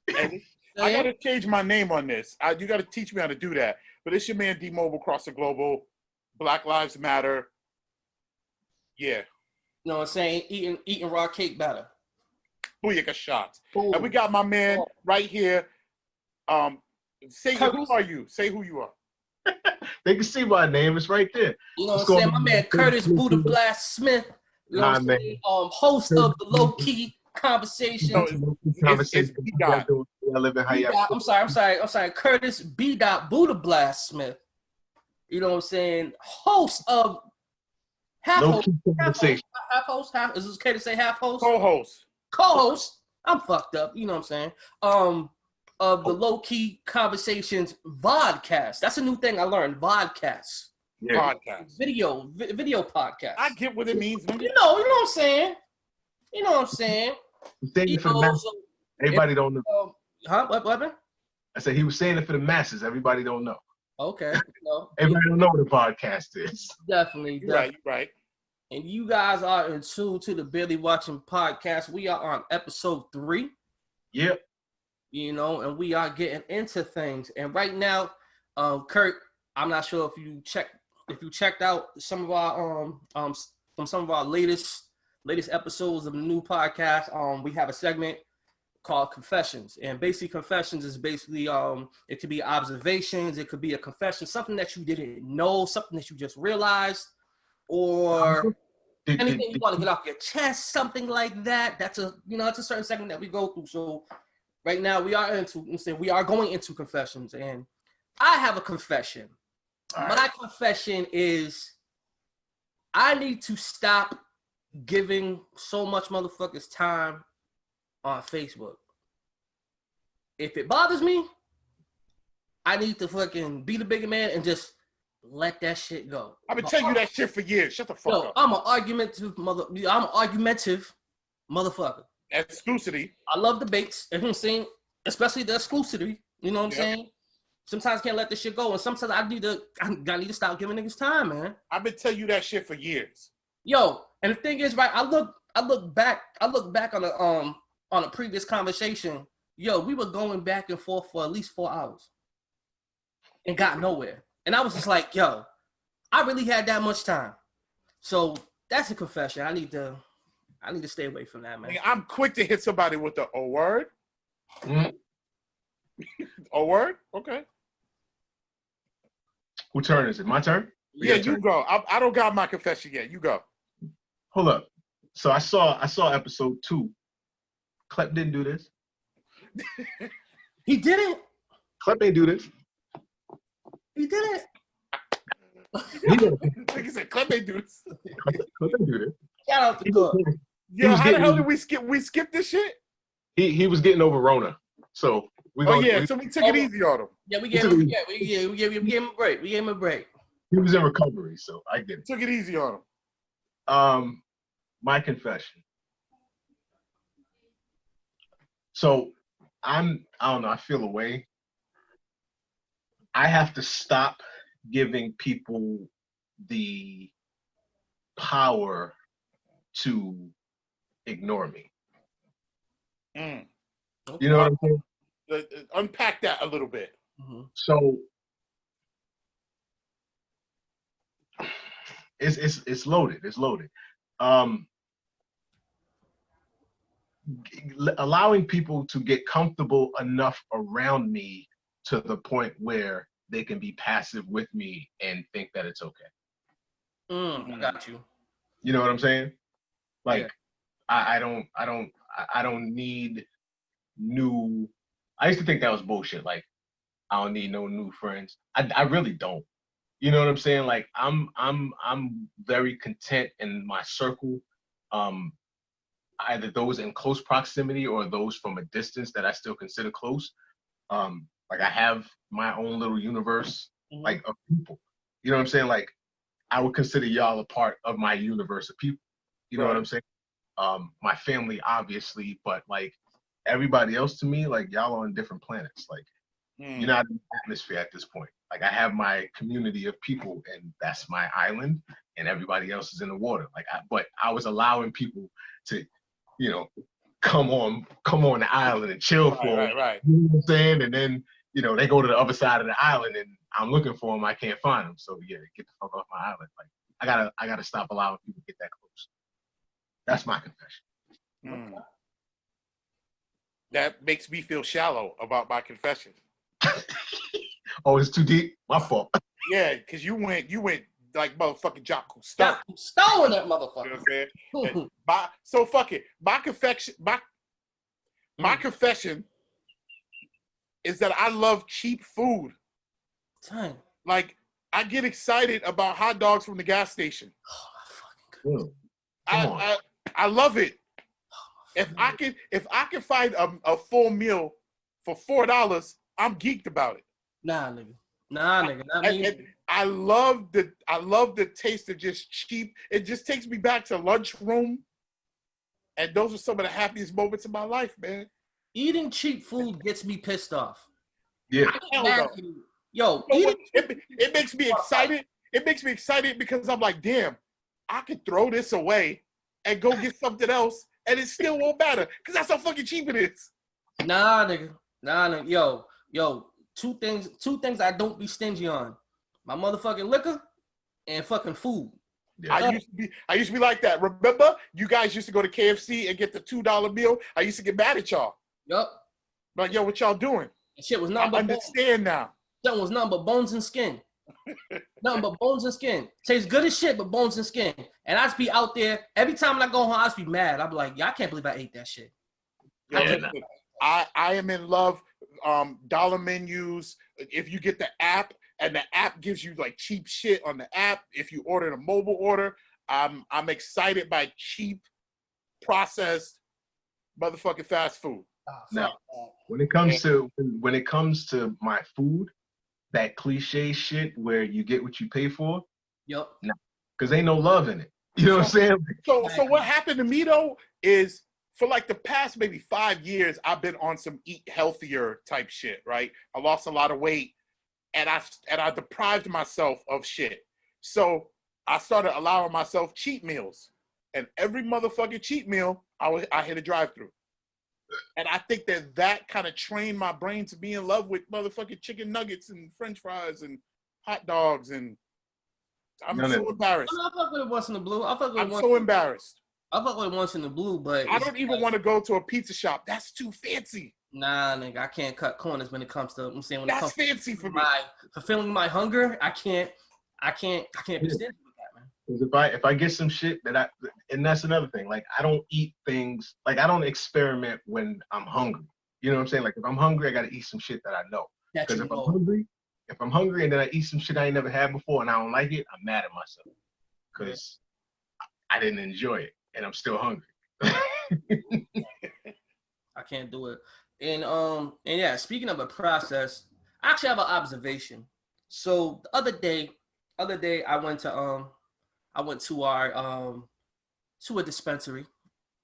Hey, I gotta change my name on this. You gotta teach me how to do that. But it's your man D Mobile Cross the Global. Black Lives Matter. Yeah. You know what I'm saying? Eating raw cake batter. Booyaka shots. And we got my man right here. Say who are you? Say who you are. They can see my name. It's right there. You know what I'm saying? My man Curtis B.Smith. You know what I'm saying? Host of the Low Key Conversation. I'm sorry. Curtis B.Smith. You know what I'm saying? Host of half host. Is it okay to say half host? Co-host. I'm fucked up. You know what I'm saying? Of the Low Key Conversations Vodcast. That's a new thing I learned. Vodcast. Yeah. Podcast. Video podcast. I get what it means. You know what I'm saying? You know what I'm saying? Everybody don't know. What? I said he was saying it for the masses. Everybody don't know. Okay. Everybody don't know what a podcast is. Definitely. Right. And you guys are in tune to the BarelyWatching podcast. We are on episode 3. Yep. You know, and we are getting into things. And right now, Kurt, I'm not sure if you checked out some of our latest episodes of the new podcast. We have a segment called Confessions, and basically Confessions is basically it could be observations, it could be a confession, something that you didn't know, something that you just realized, or anything you want to get off your chest, something like that. It's a certain segment that we go through. So right now we are going into confessions, and I have a confession. My confession is I need to stop giving so much motherfuckers time on Facebook. If it bothers me, I need to fucking be the bigger man and just let that shit go. I've been telling you that shit for years. Shut the fuck up. I'm an argumentative motherfucker. Exclusivity. I love debates. You know what I'm saying? Especially the exclusivity. You know what I'm saying? Sometimes I can't let this shit go, and sometimes I need to stop giving niggas time, man. I've been telling you that shit for years. Yo, and the thing is, right? I look back on a previous conversation. Yo, we were going back and forth for at least 4 hours, and got nowhere. And I was just like, yo, I really had that much time. So that's a confession. I need to stay away from that, man. I'm quick to hit somebody with the "oh word." Mm. Oh word? Okay. Whose turn is it? My turn? Yeah, you go. I don't got my confession yet. You go. Hold up. So I saw episode 2. Clep didn't do this. He didn't. Clep ain't do this. He didn't. Like you said, Clep ain't do this. Clep ain't do this. Shout out to Cook. Yo, how the hell did we skip this shit? He was getting over Rona. So so we took it easy on him. Yeah, we gave him a break. We gave him a break. He was in recovery, so I get it. Took it easy on him. My confession. So I don't know, I feel a way. I have to stop giving people the power to ignore me. Mm. You know what I'm saying? Unpack that a little bit. Mm-hmm. So it's loaded. It's loaded. Allowing people to get comfortable enough around me to the point where they can be passive with me and think that it's okay. I got you. You know what I'm saying? Like, yeah. I don't need new. I used to think that was bullshit. Like, I don't need no new friends. I really don't. You know what I'm saying? Like, I'm very content in my circle. Either those in close proximity or those from a distance that I still consider close. Like, I have my own little universe, like, of people. You know what I'm saying? Like, I would consider y'all a part of my universe of people. You know what I'm saying? My family, obviously, but like everybody else to me, like, y'all are on different planets. Like, you're not in the atmosphere at this point. Like, I have my community of people, and that's my island, and everybody else is in the water. Like, but I was allowing people to, you know, come on the island and chill for right. You know what I'm saying? And then, you know, they go to the other side of the island, and I'm looking for them. I can't find them. So yeah, get the fuck off my island. Like, I gotta stop allowing people to get that close. That's my confession. That makes me feel shallow about my confession. Oh, it's too deep? My fault. Yeah, because you went like motherfucking Jacques Cousteau. Cousteau in that motherfucker. You know what I'm saying? So fuck it. My confession is that I love cheap food. Dang. Like, I get excited about hot dogs from the gas station. Oh, my fucking God. I love it. If I can find a full meal for $4, I'm geeked about it. Nah, nigga. Not me. And I love the taste of just cheap. It just takes me back to lunchroom, and those are some of the happiest moments of my life, man. Eating cheap food gets me pissed off. Yeah. Yo, it makes me excited. It makes me excited because I'm like, damn, I could throw this away and go get something else, and it still won't matter because that's how fucking cheap it is. Nah, nigga. Yo. Two things I don't be stingy on: my motherfucking liquor and fucking food. Yeah. I used to be like that. Remember, you guys used to go to KFC and get the $2 meal. I used to get mad at y'all. Yup. Like, yo, what y'all doing? That shit was nothing but understand now. That was nothing but bones and skin. Nothing but bones and skin. Tastes good as shit, but bones and skin. And I just be out there every time I go home. I just be mad. I be like, yeah, I can't believe I ate that shit. I am in love. Dollar menus. If you get the app and the app gives you like cheap shit on the app, if you order a mobile order, I'm excited by cheap, processed, motherfucking fast food. Now, when it comes to my food, that cliche shit where you get what you pay for, yep, nah, because ain't no love in it. You know what I'm saying? So what happened to me though is, for like the past maybe 5 years, I've been on some eat healthier type shit, right? I lost a lot of weight. and I deprived myself of shit. So I started allowing myself cheat meals, and every motherfucking cheat meal, I hit a drive-through. And I think that kind of trained my brain to be in love with motherfucking chicken nuggets and French fries and hot dogs, and I'm so embarrassed. I fuck with it once in the blue. I'm so embarrassed. I fuck with it once in the blue, but I don't even want to go to a pizza shop. That's too fancy. Nah, nigga, I can't cut corners when it comes to. I'm saying when that's it comes fancy to for me. Fulfilling my hunger, I can't be stingy with that, man. Because if I get some shit and that's another thing. Like I don't eat things. Like I don't experiment when I'm hungry. You know what I'm saying? Like if I'm hungry, I gotta eat some shit that I know. Because if I'm hungry and then I eat some shit I ain't never had before and I don't like it, I'm mad at myself because I didn't enjoy it and I'm still hungry. I can't do it. And yeah, speaking of a process, I actually have an observation. So the other day I went to our to a dispensary,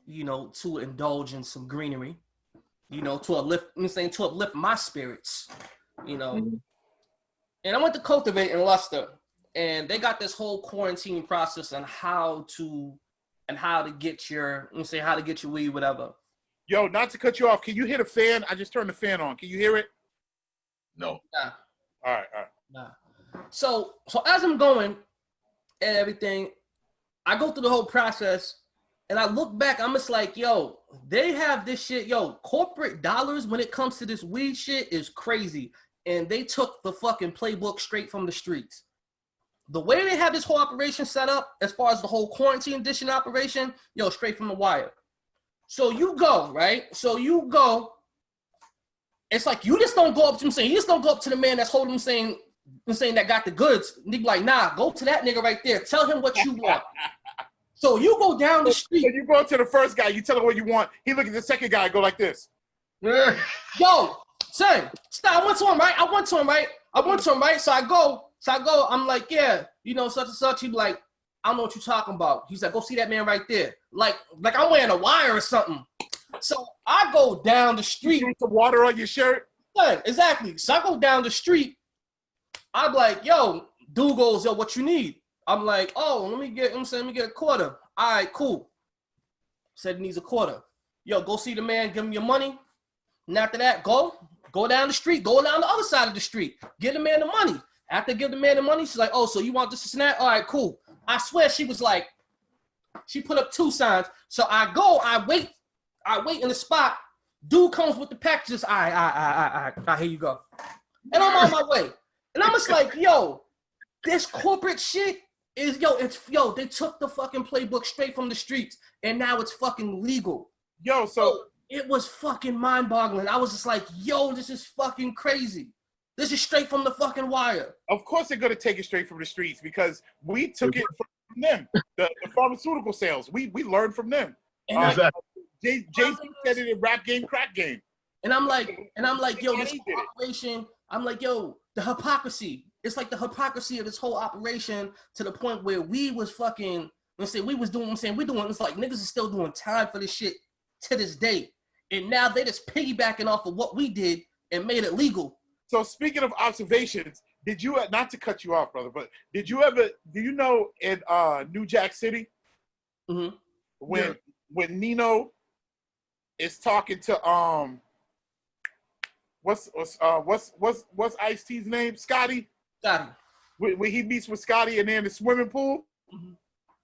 you know, to indulge in some greenery, you know, to uplift my spirits, you know. Mm-hmm. And I went to Cultivate in Luster, and they got this whole quarantine process on how to get your weed, whatever. Yo, not to cut you off, can you hear the fan? I just turned the fan on. Can you hear it? No. Nah. All right. Nah. So as I'm going and everything, I go through the whole process, and I look back, I'm just like, yo, they have this shit, corporate dollars when it comes to this weed shit is crazy. And they took the fucking playbook straight from the streets. The way they have this whole operation set up, as far as the whole quarantine edition operation, straight from the wire. So you go, right? It's like you just don't go up to him saying, you just don't go up to the man that's holding him saying that got the goods. Nigga like, nah, go to that nigga right there. Tell him what you want. So you go down the street. So you go to the first guy, you tell him what you want. He look at the second guy, go like this. Yo, son, stop. I went to him, right? So I go, I'm like, yeah, such and such. He be like, I don't know what you're talking about. He's like, go see that man right there. Like I'm wearing a wire or something. So I go down the street. You some water on your shirt? Yeah, exactly. So I go down the street. I'm like, yo, dude goes, yo, what you need? I'm like, oh, let me get a quarter. All right, cool. Said he needs a quarter. Yo, go see the man, give him your money. And after that, go down the street, go down the other side of the street, give the man the money. After give the man the money, she's like, oh, so you want this and that? All right, cool. I swear she was like, she put up 2 signs. So I wait in the spot. Dude comes with the packages. All right, here you go. And I'm on my way. And I'm just like, yo, this corporate shit is, they took the fucking playbook straight from the streets and now it's fucking legal. Yo, so it was fucking mind-boggling. I was just like, yo, this is fucking crazy. This is straight from the fucking wire. Of course they're going to take it straight from the streets because we took it from them. The pharmaceutical sales, we learned from them. Jay-Z said it in Rap Game, Crack Game. And I'm like, yo, this operation, I'm like, yo, the hypocrisy. It's like the hypocrisy of this whole operation to the point where we was fucking, it's like niggas is still doing time for this shit to this day. And now they just piggybacking off of what we did and made it legal. So speaking of observations, did you, not to cut you off, brother, but do you know in New Jack City, mm-hmm. when Nino is talking to what's Ice-T's name? Scotty. When he meets with Scotty and they're in the swimming pool.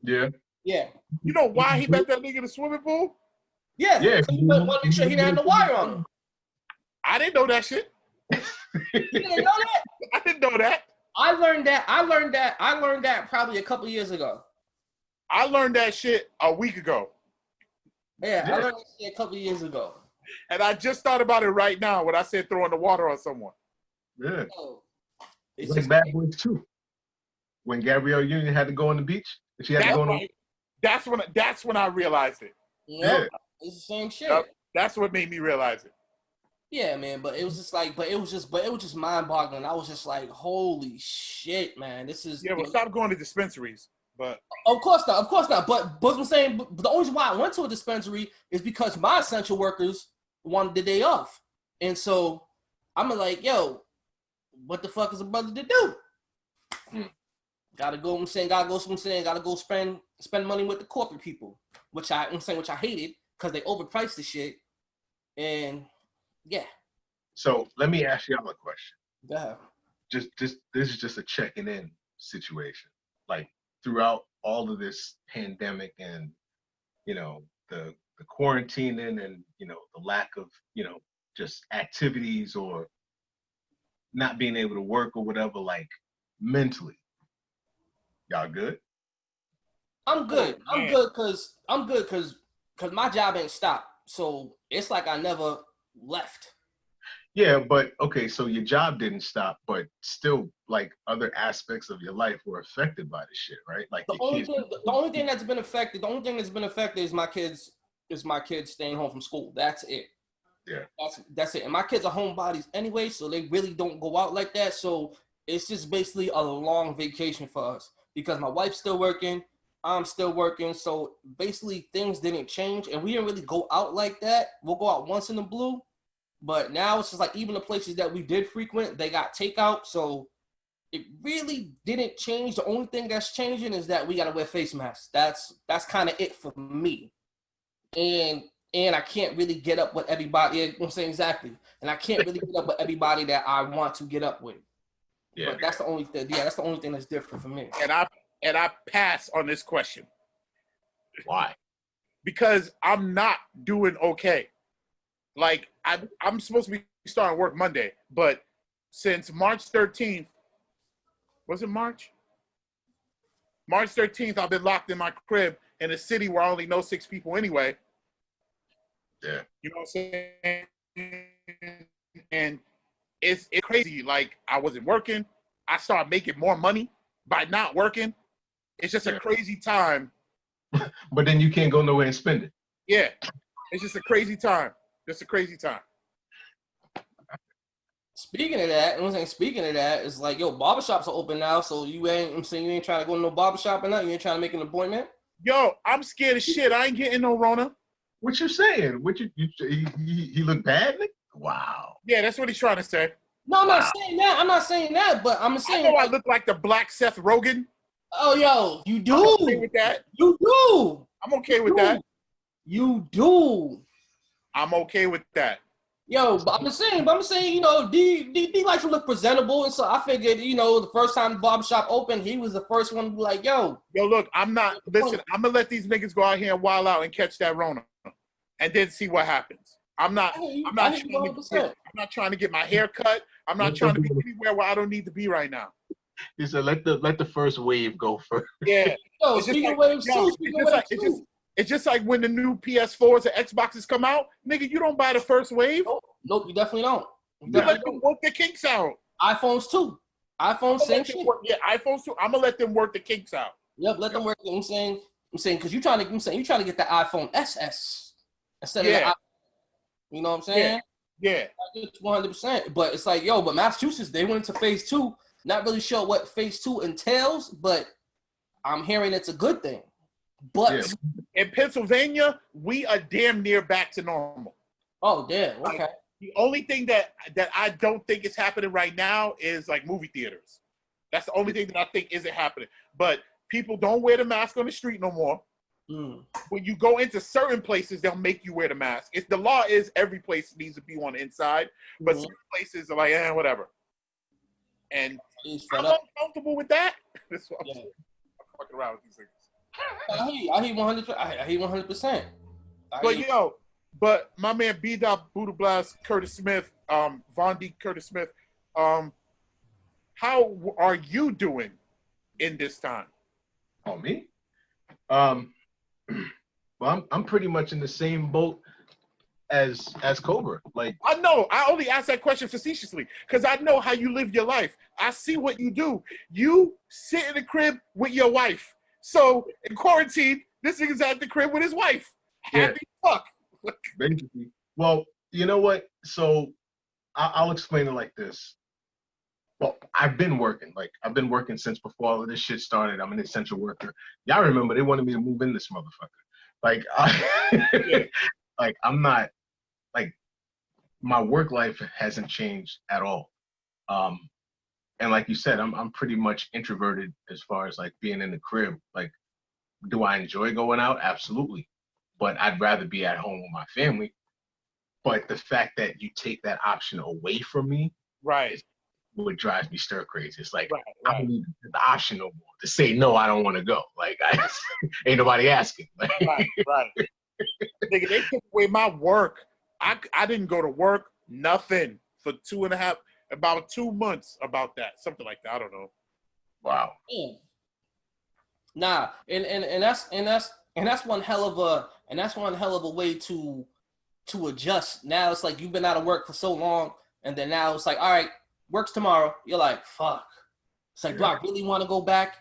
Yeah. Yeah. You know why he met that nigga in the swimming pool? Yeah. He wanted to make sure he didn't have the wire on him. I didn't know that shit. You didn't know that? I didn't know that. I learned that probably a couple years ago. I learned that shit a week ago. Yeah, I learned that shit a couple years ago. And I just thought about it right now when I said throwing the water on someone. Yeah. It's like Bad Boys 2. When Gabrielle Union had to go on the beach, and she had to go on the... That's when I realized it. Yep. Yeah. It's the same shit. Yep. That's what made me realize it. Yeah, man, but it was just mind-boggling. I was just like, holy shit, man. This is... Yeah, well, stop going to dispensaries. But Of course not. But I'm saying, the only reason why I went to a dispensary is because my essential workers wanted the day off. And so I'm like, yo, what the fuck is a brother to do? Gotta go spend money with the corporate people, which I hated because they overpriced the shit. And yeah. So let me ask y'all a question. Yeah. This is just a checking in situation. Like throughout all of this pandemic and the quarantining and the lack of just activities or not being able to work or whatever, like mentally, y'all good? I'm good. I'm good because my job ain't stopped. So it's like I never left. Yeah, but okay, so your job didn't stop, but still, like other aspects of your life were affected by this shit, right? Like The only thing that's been affected is my kids staying home from school. That's it. Yeah. That's it. And my kids are homebodies anyway, so they really don't go out like that. So it's just basically a long vacation for us because my wife's still working, I'm still working. So basically things didn't change and we didn't really go out like that. We'll go out once in the blue, but now it's just like even the places that we did frequent, they got takeout. So it really didn't change. The only thing that's changing is that we gotta wear face masks. That's kind of it for me. And I can't really get up with everybody. You know what I'm saying? Exactly. And I can't really get up with everybody that I want to get up with. Yeah. But that's the only thing. Yeah, that's the only thing that's different for me. And I pass on this question. Why? Because I'm not doing okay. Like I'm supposed to be starting work Monday, but since March 13th, was it March? March 13th, I've been locked in my crib in a city where I only know 6 people anyway. Yeah. You know what I'm saying? And it's crazy. Like, I wasn't working. I started making more money by not working. It's just a crazy time. But then you can't go nowhere and spend it. Yeah. It's just a crazy time. Just a crazy time. Speaking of that, it's like, yo, barbershops are open now, so you ain't trying to go to no barbershop or nothing? You ain't trying to make an appointment? Yo, I'm scared of shit. I ain't getting no Rona. What you saying? He look bad? Wow. Yeah, that's what he's trying to say. No, I'm not saying that, but I'm saying I know I look like the black Seth Rogen. Oh, yo, you do. I'm okay with that. You do. I'm okay with that. You do. I'm okay with that. Yo, but I'm saying, D likes to look presentable, and so I figured, the first time the barbershop opened, he was the first one to be like, yo, look, I'm gonna let these niggas go out here and wild out and catch that Rona, and then see what happens. I'm not trying to get my hair cut. I'm not trying to be anywhere where I don't need to be right now. He said, let the first wave go first. Yeah. Yo, speaking of waves too. It's just like when the new PS4s and Xboxes come out, nigga, you don't buy the first wave. Nope, you definitely don't. You let them work the kinks out. iPhones too. iPhones same shit. iPhones too. I'm gonna let them work the kinks out. Yep, let them work. I'm saying because you're trying to get the iPhone SS instead of the iPhone. You know what I'm saying? Yeah. 100%. But it's like, but Massachusetts, they went into phase 2. Not really sure what phase 2 entails, but I'm hearing it's a good thing. But in Pennsylvania, we are damn near back to normal. Oh, damn. Okay. Like, the only thing that I don't think is happening right now is like movie theaters. That's the only thing that I think isn't happening. But people don't wear the mask on the street no more. When you go into certain places, they'll make you wear the mask. The law is every place needs to be on the inside, but certain places are like, whatever. And I'm uncomfortable with that. That's what I'm fucking around with these things. I hear 100%. I hear 100%. But my man B-Dot Buddha Blast, Curtis Smith, Von D. Curtis Smith, how are you doing in this time? Oh, me? Well, I'm pretty much in the same boat as Cobra. Like, I know. I only asked that question facetiously because I know how you live your life. I see what you do. You sit in the crib with your wife. So in quarantine, this nigga's at the crib with his wife. Happy fuck. Basically. Well, you know what? So I'll explain it like this. Well, I've been working since before all of this shit started. I'm an essential worker. Y'all remember they wanted me to move in this motherfucker. Like, like I'm not, like, my work life hasn't changed at all. And like you said, I'm pretty much introverted as far as like being in the crib. Like, do I enjoy going out? Absolutely. But I'd rather be at home with my family. But the fact that you take that option away from me Right. is what drives me stir crazy. It's like, Right. I don't need the option no more to say, no, I don't want to go. Like, ain't nobody asking. Like, Right. Nigga, they took away my work. I didn't go to work, nothing for about 2 months about that. Something like that. I don't know. wow. Nah, and that's one hell of a way to adjust. Now it's like you've been out of work for so long, and then now it's like, all right, work's tomorrow. You're like, fuck. It's like, do I really want to go back?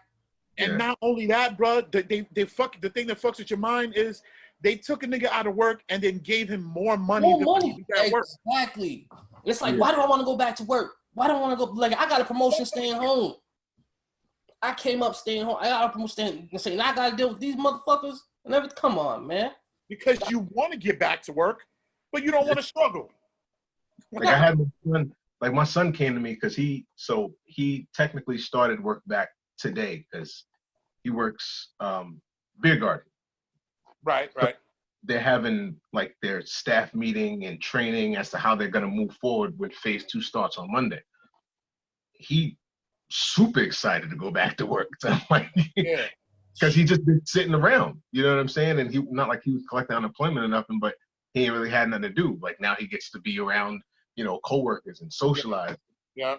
And not only that, bro, the thing that fucks with your mind is they took a nigga out of work and then gave him more money than he was at work. Exactly. It's like, why do I want to go back to work? Why do I want to go? Like, I got a promotion staying home. I came up staying home. I got a promotion saying I got to deal with these motherfuckers and everything. Come on, man. Because you want to get back to work, but you don't want to struggle. Like I had my son came to me because he technically started work back today because he works beer garden. Right. So they're having like their staff meeting and training as to how they're going to move forward when phase 2 starts on Monday. He super excited to go back to work. So I'm like, because he just been sitting around, you know what I'm saying? And he not like he was collecting unemployment or nothing, but he ain't really had nothing to do. Like now he gets to be around, coworkers and socialize. Yeah.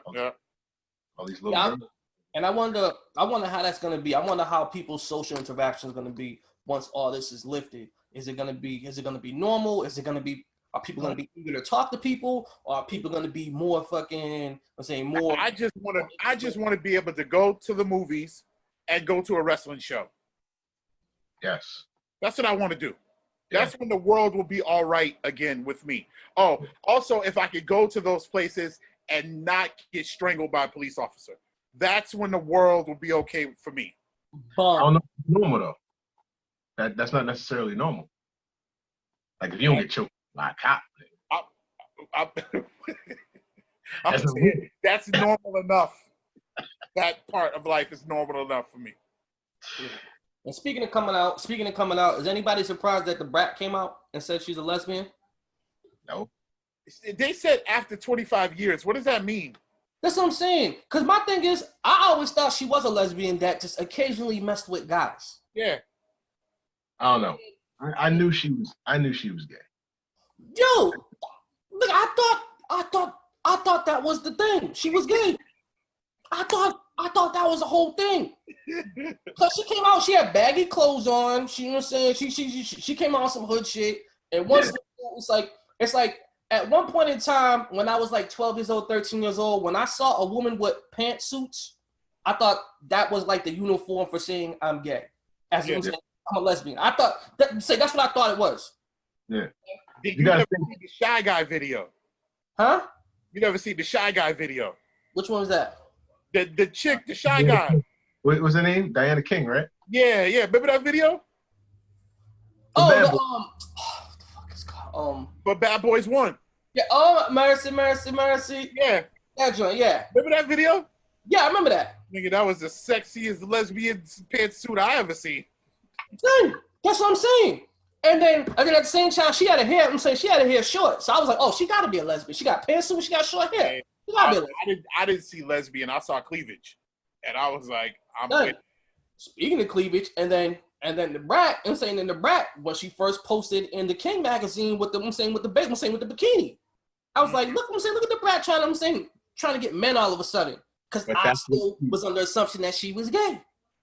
All these little girls. And I wonder how that's gonna be. I wonder how people's social interaction is gonna be once all this is lifted. Is it gonna be normal? Are people gonna be eager to talk to people, or are people gonna be more fucking? More. I just want to be able to go to the movies and go to a wrestling show. Yes. That's what I want to do. That's when the world will be all right again with me. Oh, also, if I could go to those places and not get strangled by a police officer, that's when the world will be okay for me. I don't know if it's normal though. That's not necessarily normal. Like if you don't get choked by a cop. I'm saying that's normal enough. That part of life is normal enough for me. And speaking of coming out, is anybody surprised that the Brat came out and said she's a lesbian? No. They said after 25 years. What does that mean? That's what I'm saying. Because my thing is, I always thought she was a lesbian that just occasionally messed with guys. Yeah. I don't know. I knew she was gay. Yo, look, I thought that was the thing. She was gay. I thought that was the whole thing. Cause she came out, she had baggy clothes on. She, you know what I'm saying? She came out on some hood shit. And once it's like at one point in time when I was like 12 years old, 13 years old, when I saw a woman with pantsuits, I thought that was like the uniform for saying I'm gay. As you know what I'm saying, I'm a lesbian. I thought that's what I thought it was. Yeah. Did you ever see the Shy Guy video? Huh? You never see the Shy Guy video? Which one was that? The chick, the Shy Guy. What was her name? Diana King, right? Yeah. Remember that video? What the fuck is it called? But Bad Boys 1. Yeah. Oh, mercy. Yeah. That joint. Yeah. Remember that video? Yeah, I remember that. Nigga, that was the sexiest lesbian pantsuit I ever seen. Dang, that's what I'm saying. And then at the same time, she had her hair short. So I was like, oh, she got to be a lesbian. She got pantsuit, she got short hair. She gotta be a lesbian. I didn't see lesbian. I saw cleavage, and I was like, Speaking of cleavage, and then the Brat, when she first posted in the King magazine with the bikini, I was like, look at the Brat trying to get men all of a sudden, because I still was under the assumption that she was gay.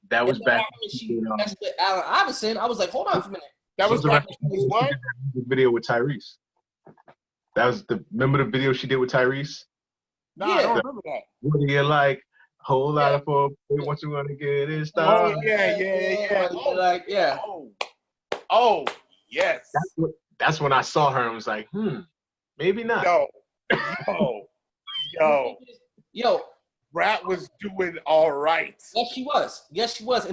That was back. She messed with Allen Iverson. I was like, hold on for a minute. That was back in what? The video with Tyrese. That was remember the video she did with Tyrese? No, I don't remember that. What do you like? Whole lot of folks. What you want to get is stuff. Oh, yeah. Oh, yes. That's when I saw her and was like, maybe not. Yo. Brat was doing all right. Yes, she was.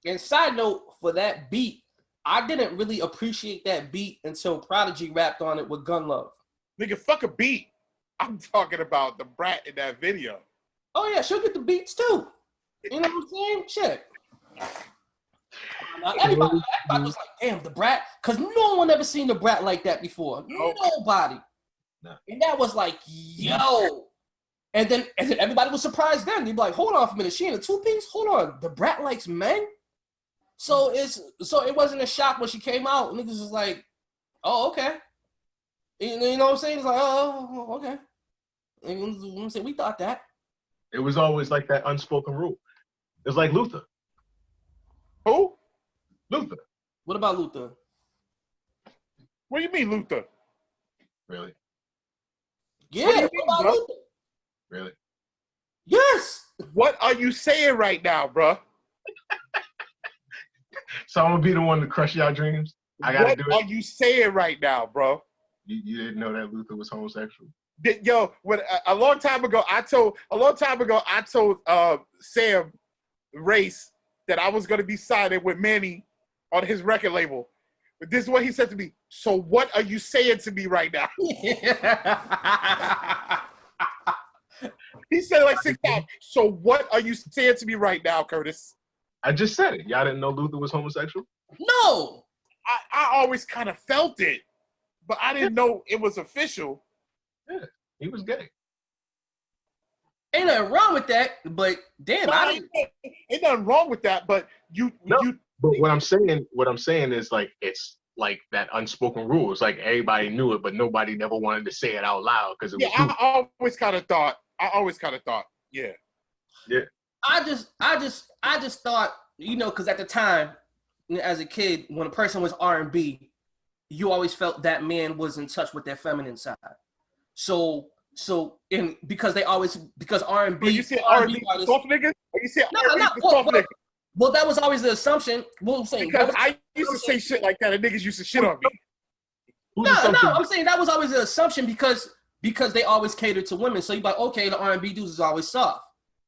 And side note for that beat, I didn't really appreciate that beat until Prodigy rapped on it with Gun Love. Nigga, fuck a beat. I'm talking about the Brat in that video. Oh yeah, she'll get the beats too. You know what I'm saying? Shit. Now, everybody was like, damn, the brat, because no one ever seen the brat like that before. Nobody. No. And that was like, yo. And then everybody was surprised then. They'd be like, hold on for a minute, she in a two-piece? Hold on, the brat likes men? So it wasn't a shock when she came out. Niggas was like, oh, okay. You know what I'm saying? It's like, oh, okay. And we thought that. It was always like that unspoken rule. It was like Luther. Who? Luther. What about Luther? What do you mean, Luther? Really? Yeah, What do you what mean, about bro? Luther? Really? Yes. What are you saying right now, bro? So I'm gonna be the one to crush y'all dreams. I gotta do it. What are you saying right now, bro? You didn't know that Luther was homosexual? Yo, when a long time ago, I told Sam Race that I was gonna be signing with Manny on his record label. But this is what he said to me. So what are you saying to me right now? He said it like 6 times. So what are you saying to me right now, Curtis? I just said it. Y'all didn't know Luther was homosexual? No. I always kind of felt it, but I didn't know it was official. Yeah, he was gay. Ain't nothing wrong with that, but damn, Ain't nothing wrong with that, but But what I'm saying is like it's like that unspoken rule. It's like everybody knew it, but nobody never wanted to say it out loud because it was. Yeah, I always kind of thought. Yeah. Yeah. I just thought, you know, because at the time, as a kid, when a person was R&B, you always felt that man was in touch with their feminine side. Because R&B. You see R&B artists, soft niggas? Or you see R&B no, soft niggas? Well, that was always the assumption. Well, I'm saying Because I used to say shit like that, and niggas used to shit on me. No, I'm saying that was always the assumption because they always catered to women. So you're like, okay, the R&B dudes is always soft,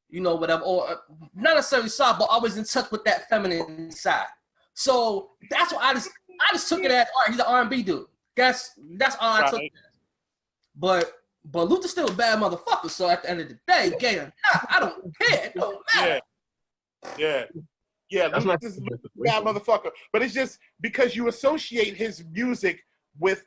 you know, whatever, or not necessarily soft, but always in touch with that feminine side. So that's why I just took it as, all right, he's an R&B dude. That's all I took it as. But Luther's still a bad motherfucker. So at the end of the day, gay or not, I don't care. It don't matter. Yeah, Luther's a bad motherfucker. But it's just because you associate his music with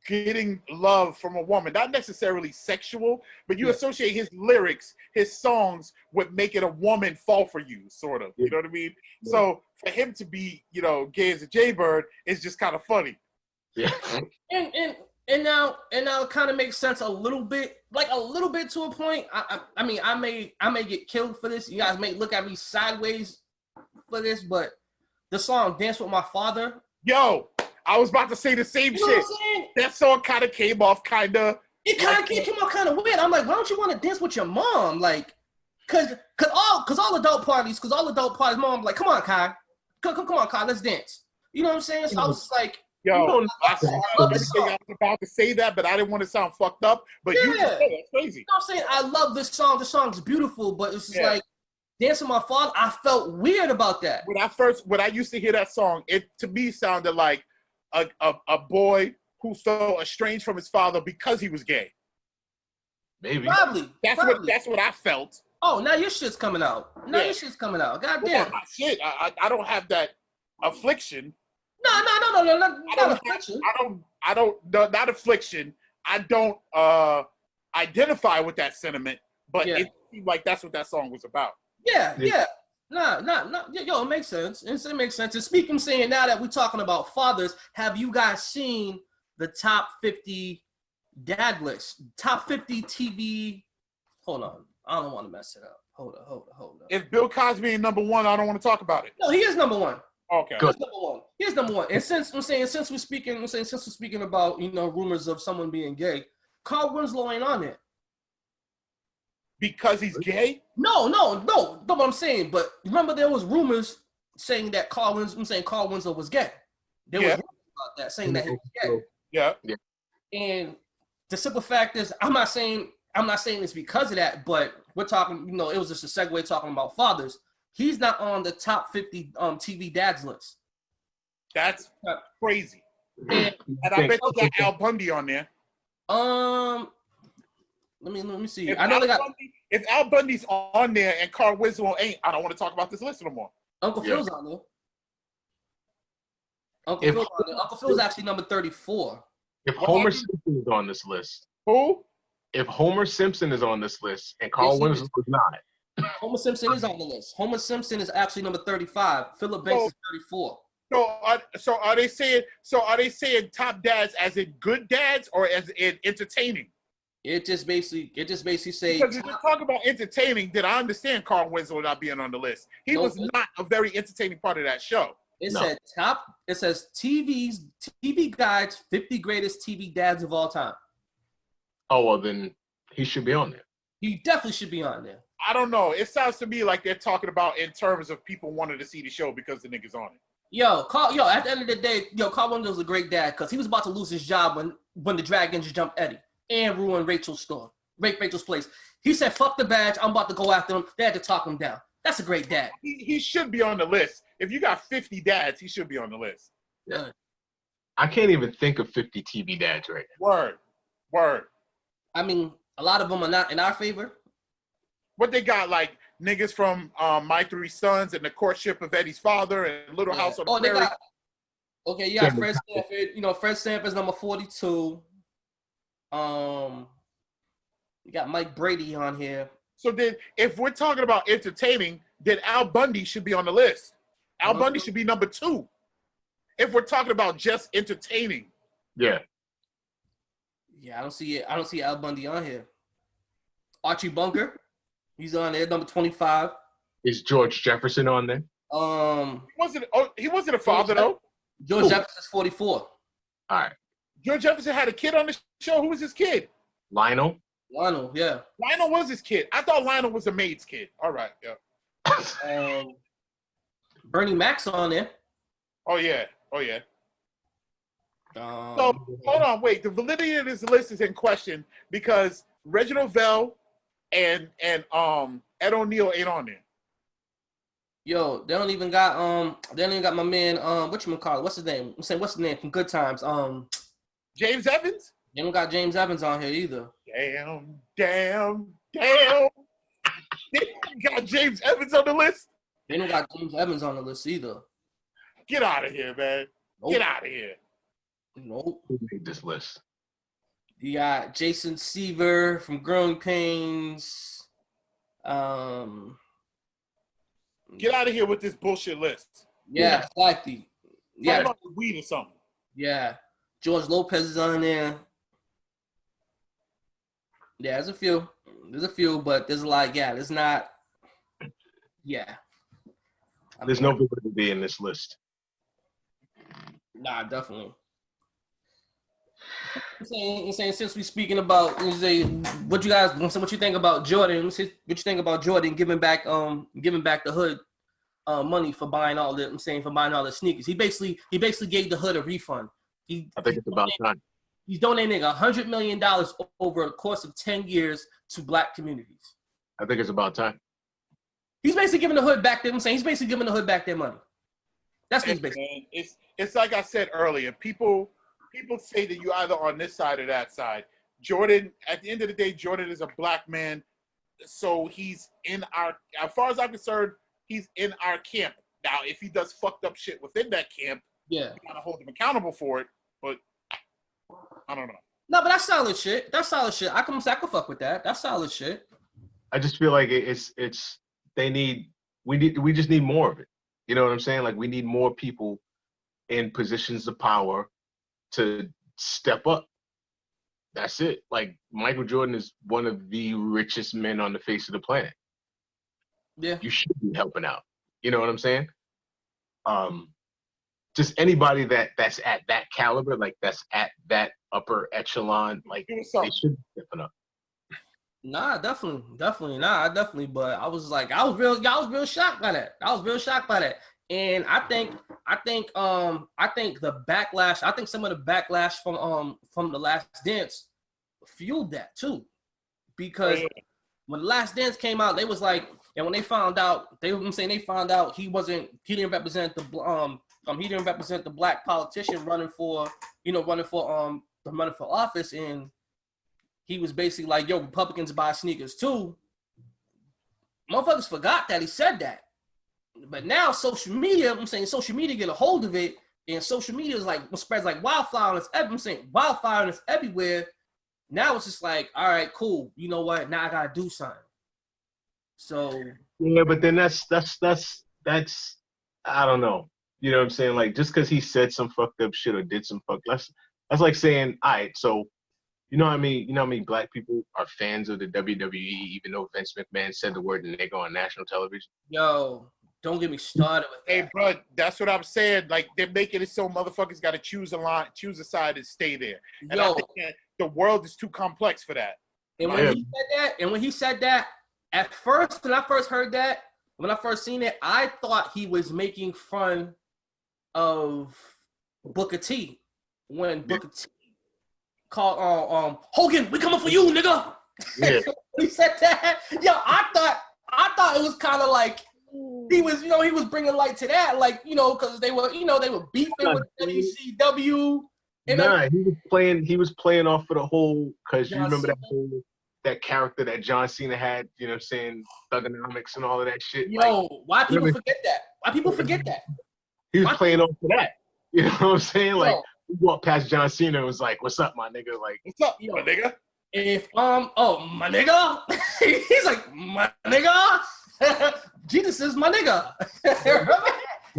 getting love from a woman, not necessarily sexual, but you associate his lyrics, his songs with making a woman fall for you, sort of. You know what I mean? Yeah. So for him to be, you know, gay as a jaybird is just kind of funny. Yeah. And now it kind of makes sense a little bit to a point. I mean, I may get killed for this. You guys may look at me sideways for this, but the song "Dance with My Father." Yo, I was about to say the same shit. That song kind of came off kind of. It kind of came off kind of weird. I'm like, why don't you want to dance with your mom? Like, cause all adult parties, mom like, come on, Kai, come on, Kai, let's dance. You know what I'm saying? So I was like, yo, I was about to say that, but I didn't want to sound fucked up. But you just said that's crazy. You know what I'm saying? I love this song. The song's beautiful, but it's just like Dance with My Father. I felt weird about that. When I used to hear that song, it to me sounded like a boy who felt estranged from his father because he was gay. Maybe. Probably. That's what I felt. Oh, now your shit's coming out. Your shit's coming out. Goddamn. Well, shit, I don't have that affliction. No, not affliction. Not affliction. I don't identify with that sentiment, but it seemed like that's what that song was about. Yeah. No. Yo, it makes sense. It makes sense. And speaking, saying now that we're talking about fathers, have you guys seen the top 50 dad list? Top 50 TV. Hold on. I don't want to mess it up. Hold on. If Bill Cosby is number one, I don't want to talk about it. No, he is number one. Okay. He's number one. And since we're speaking about, you know, rumors of someone being gay, Carl Winslow ain't on it. Because he's gay? No, what I'm saying. But remember, there was rumors saying that Carl Winslow was gay. There was rumors about that, saying that he was gay. Yeah. And the simple fact is, I'm not saying it's because of that, but we're talking, you know, it was just a segue talking about fathers. He's not on the top 50 TV dads list. That's crazy. And I bet you got Al Bundy on there. Let me see. If I know they got if Al Bundy's on there and Carl Winslow ain't, I don't want to talk about this list no more. Uncle Phil's on there. Uncle Phil's on there. Uncle Phil's actually number 34. If Homer Simpson is on this list. Who? If Homer Simpson is on this list and Carl Winslow is not. Homer Simpson is on the list. Homer Simpson is actually number 35. Philip Banks is 34. So are they saying top dads as in good dads or as in entertaining? It just basically say because if you talk about entertaining, then I understand Carl Winslow not being on the list. He was not a very entertaining part of that show. It says TV Guide's 50 greatest TV dads of all time. Oh well, then he should be on there. He definitely should be on there. I don't know. It sounds to me like they're talking about in terms of people wanting to see the show because the nigga's on it. At the end of the day, Carl Winslow was a great dad because he was about to lose his job when the Dragons jumped Eddie and ruined Rachel's place. He said, "Fuck the badge. I'm about to go after him." They had to talk him down. That's a great dad. He should be on the list. If you got 50 dads, he should be on the list. Yeah. I can't even think of 50 TV dads right now. Word. I mean, a lot of them are not in our favor. What they got, like niggas from My Three Sons and The Courtship of Eddie's Father and Little House on the Prairie. You got Fred Sanford. Fred Sanford's number 42. You got Mike Brady on here. So then, if we're talking about entertaining, then Al Bundy should be on the list. Al Bundy should be number 2. If we're talking about just entertaining. Yeah. Yeah, I don't see Al Bundy on here. Archie Bunker, he's on there, number 25. Is George Jefferson on there? He wasn't a father though. George Jefferson's 44. All right. George Jefferson had a kid on the show. Who was his kid? Lionel, yeah. Lionel was his kid. I thought Lionel was a maid's kid. All right, yeah. Bernie Mac's on there. Oh yeah. So hold on, wait. The validity of this list is in question because Reginald Vell and Ed O'Neill ain't on there. Yo, they don't even got my man whatchamacallit, what's his name? I'm saying what's his name from Good Times? James Evans? They don't got James Evans on here either. Damn. They got James Evans on the list? They don't got James Evans on the list either. Get out of here, man. Nope. Get out of here. Nope. Who made this list? You got Jason Seaver from Growing Pains. Get out of here with this bullshit list. Yeah, exactly. Yeah. Talk about weed or something. Yeah. George Lopez is on there. Yeah, there's a few, but there's a lot. Yeah, there's not. Yeah. There's no validity in this list. Nah, definitely. I'm saying since we're speaking about, what you think about Jordan? What you think about Jordan giving back the hood money for buying all the sneakers? He basically gave the hood a refund. I think it's about time. He's donating $100 million over a course of 10 years to Black communities. I think it's about time. He's basically giving the hood back their. He's basically giving the hood back their money. That's what he's basically. It's like I said earlier. People say that you're either on this side or that side. Jordan, at the end of the day, Jordan is a Black man, so he's in our. As far as I'm concerned, he's in our camp. Now, if he does fucked up shit within that camp, we gotta hold him accountable for it. But I don't know. No, but that's solid shit. I can fuck with that. That's solid shit. I just feel like we just need more of it. You know what I'm saying? Like we need more people in positions of power to step up. That's it. Like Michael Jordan is one of the richest men on the face of the planet. Yeah. You should be helping out. You know what I'm saying? Just anybody that's at that caliber, like that's at that upper echelon, like they should be stepping up. Nah, definitely. Nah, definitely. But I was real shocked by that. And I think the backlash. I think some of the backlash from the Last Dance fueled that too, because when the Last Dance came out, they was like, and when they found out, he didn't represent the Black politician running for office, and he was basically like, yo, Republicans buy sneakers too. Motherfuckers forgot that he said that. But now social media get a hold of it, and social media is like spreads like wildfire. Wildfire and it's everywhere. Now it's just like, all right, cool. You know what? Now I gotta do something. So yeah, but then that's I don't know. You know what I'm saying? Like, just because he said some fucked up shit or did some that's like saying, all right, so you know what I mean? You know how many black people are fans of the WWE, even though Vince McMahon said the word nigga on national television? Yo, don't get me started with that. Hey, bro, that's what I'm saying. Like, they're making it so motherfuckers got to choose a side and stay there. And I think the world is too complex for that. And when he said that, at first, when I first heard that, when I first seen it, I thought he was making fun of Booker T. When Booker T called Hogan, we coming for you, nigga. Yeah. He said that. Yo, I thought it was kind of like he was bringing light to that, like, because they were beefing with WCW. He was playing off of the whole, because you remember that character that John Cena had, you know what I'm saying, Thugonomics and all of that shit. Yo, like, why people forget that? Why people forget that? He was playing off of that. You know what I'm saying? Like, we walked past John Cena and was like, what's up, my nigga? Like, what's up, my nigga? If my nigga, he's like, my nigga. Jesus is my nigga.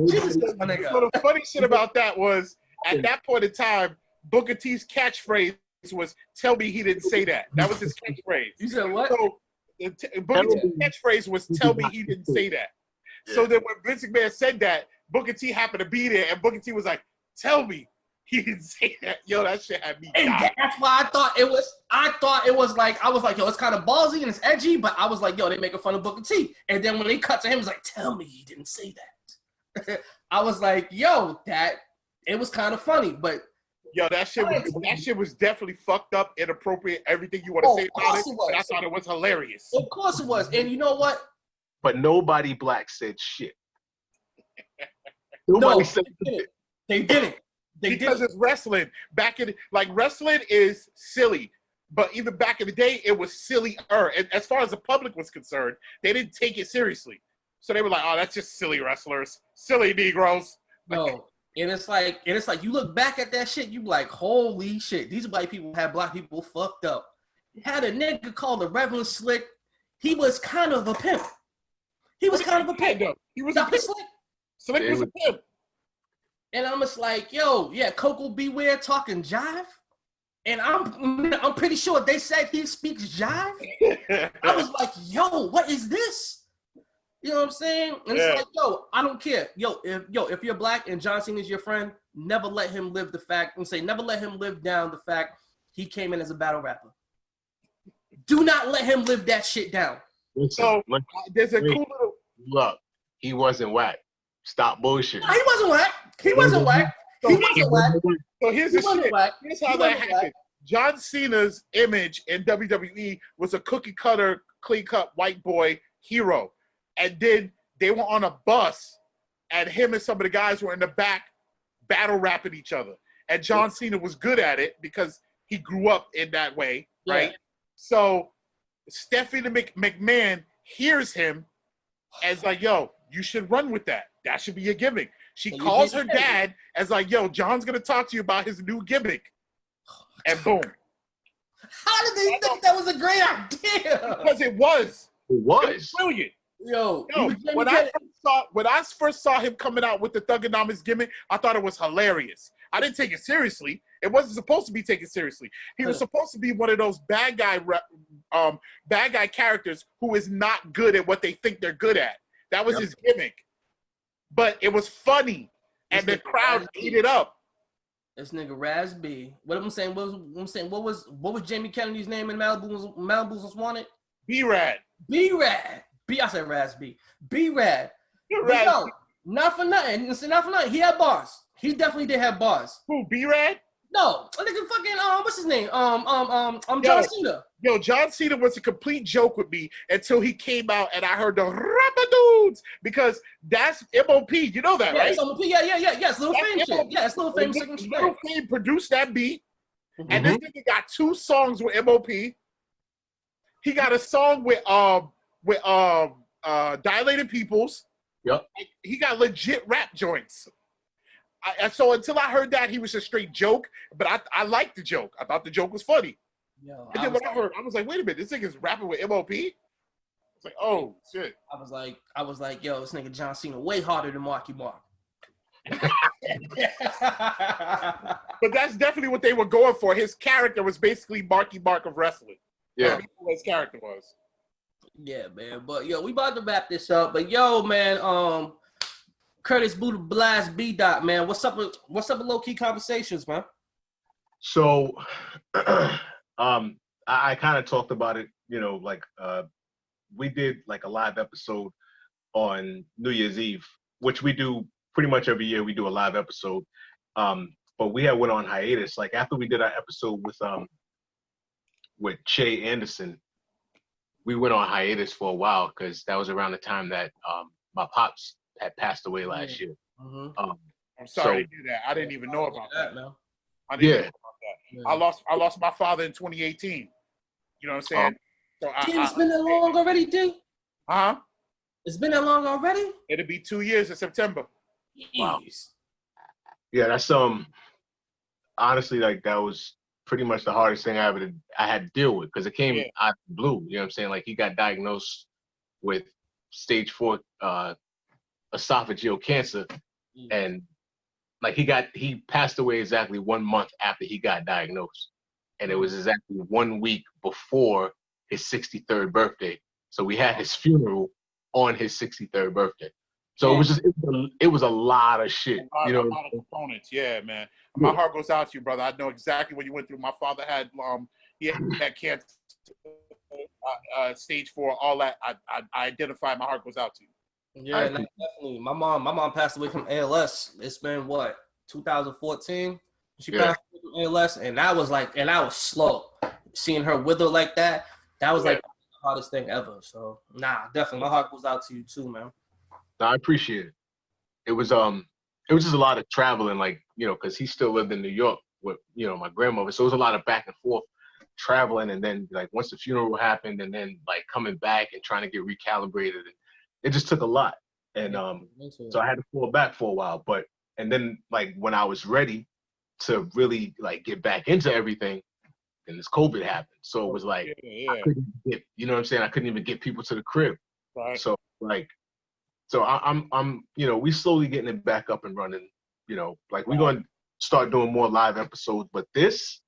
Jesus is my nigga. So the funny shit about that was, at that point in time, Booker T's catchphrase was, tell me he didn't say that. That was his catchphrase. You said what? So Booker T's catchphrase was, tell me he didn't say that. Yeah. So then when Vince McMahon said that, Booker T happened to be there, and Booker T was like, tell me he didn't say that. Yo, that shit had me dying. And that's why I thought it was like, I was like, yo, it's kind of ballsy and it's edgy, but I was like, yo, they making fun of Booker T. And then when they cut to him, it was like, tell me he didn't say that. I was like, yo, it was kind of funny, but yo, that shit was definitely fucked up, inappropriate, everything you want to say about it. But I thought it was hilarious. Of course it was. And you know what? But nobody black said shit. Nobody said shit. They didn't. Because it's wrestling. Wrestling is silly. But even back in the day, it was sillier. And as far as the public was concerned, they didn't take it seriously. So they were like, oh, that's just silly wrestlers. Silly Negroes. No. And it's like you look back at that shit, you be like, holy shit, these white people had black people fucked up. You had a nigga called the Reverend Slick. He was kind of a pimp. He was kind of a pimp. He was a pimp. Slick was a pimp. And I'm just like, yo, yeah, Coco Beware talking jive. And I'm pretty sure they said he speaks jive. I was like, yo, what is this? You know what I'm saying? And it's like, yo, I don't care. If you're black and John Cena is your friend, never let him live down the fact he came in as a battle rapper. Do not let him live that shit down. So there's a cool little look. He wasn't whack. Stop bullshit. No, he wasn't whack. So here's the shit. Here's how that happened. John Cena's image in WWE was a cookie cutter, clean cut white boy hero. And then they were on a bus, and him and some of the guys were in the back battle rapping each other. And John Cena was good at it because he grew up in that way, right? Yeah. So Stephanie McMahon hears him as like, yo, you should run with that. That should be your gimmick. She calls her dad as like, yo, John's going to talk to you about his new gimmick. And boom. How did they think that was a great idea? Because it was. It was brilliant. Yo, when I first saw him coming out with the Thugonomics gimmick, I thought it was hilarious. I didn't take it seriously. It wasn't supposed to be taken seriously. He was supposed to be one of those bad guy characters who is not good at what they think they're good at. That was his gimmick. But it was funny, and the crowd ate it up. This nigga Raz B. What was Jamie Kennedy's name in Malibu's Most Wanted? B-Rad. B-Rad. I said Raz B. B-Rad. Yo, not for nothing. He had bars. He definitely did have bars. Who, B-Rad? No, I think fucking what's his name? John Cena. Yo, John Cena was a complete joke with me until he came out and I heard the Rapadudes, because that's MOP. You know that, right? It's MOP. Yeah. It's Little Fame shit. Yeah, it's Little Fame. Little Fame produced that beat, And this nigga got 2 songs with MOP. He got a song with Dilated Peoples. Yep. He got legit rap joints. So until I heard that, he was a straight joke. But I liked the joke. I thought the joke was funny. Yo, And then when I heard, I was like, wait a minute, this nigga's rapping with MOP? It's like, oh shit. I was like, yo, this nigga John Cena way harder than Marky Mark. But that's definitely what they were going for. His character was basically Marky Mark of wrestling. Yeah. That's what his character was. Yeah, man. But yo, we about to wrap this up. But yo, man, Curtis Buddha Blast B Dot, man. What's up with low key conversations, man? So I kind of talked about it, you know, like we did like a live episode on New Year's Eve, which we do pretty much every year. We do a live episode. But we had went on hiatus. Like after we did our episode with Che Anderson, we went on hiatus for a while because that was around the time that my pops had passed away last year. Mm-hmm. I'm sorry to do that. I didn't even know about that. No. I didn't know about that. I lost my father in 2018. You know what I'm saying? Damn, it's been that long already, D? Huh? It's been that long already? It'll be 2 years in September. Wow. Yeah, that's honestly, like that was pretty much the hardest thing I had to deal with because it came out of the blue. You know what I'm saying? Like he got diagnosed with stage 4 esophageal cancer, and like he passed away exactly 1 month after he got diagnosed, and it was exactly 1 week before his 63rd birthday. So we had his funeral on his 63rd birthday. So it was a lot of shit, you know. A lot of components, yeah, man. My heart goes out to you, brother. I know exactly what you went through. My father had he had cancer, stage 4, all that. I identify. My heart goes out to you. Yeah, definitely. My mom passed away from ALS. It's been what, 2014? She passed away from ALS, and I was slow. Seeing her wither like that was like the hardest thing ever. So definitely, my heart goes out to you too, man. I appreciate it. It was just a lot of traveling, like, you know, because he still lived in New York with, you know, my grandmother. So it was a lot of back and forth traveling, and then like once the funeral happened, and then like coming back and trying to get recalibrated, and it just took a lot. And so I had to fall back for a while. And then like when I was ready to really like get back into everything, then this COVID happened. So it was like I couldn't get, you know what I'm saying? I couldn't even get people to the crib. Right. So like. So I'm, you know, we slowly getting it back up and running, you know, like we're going to start doing more live episodes, but this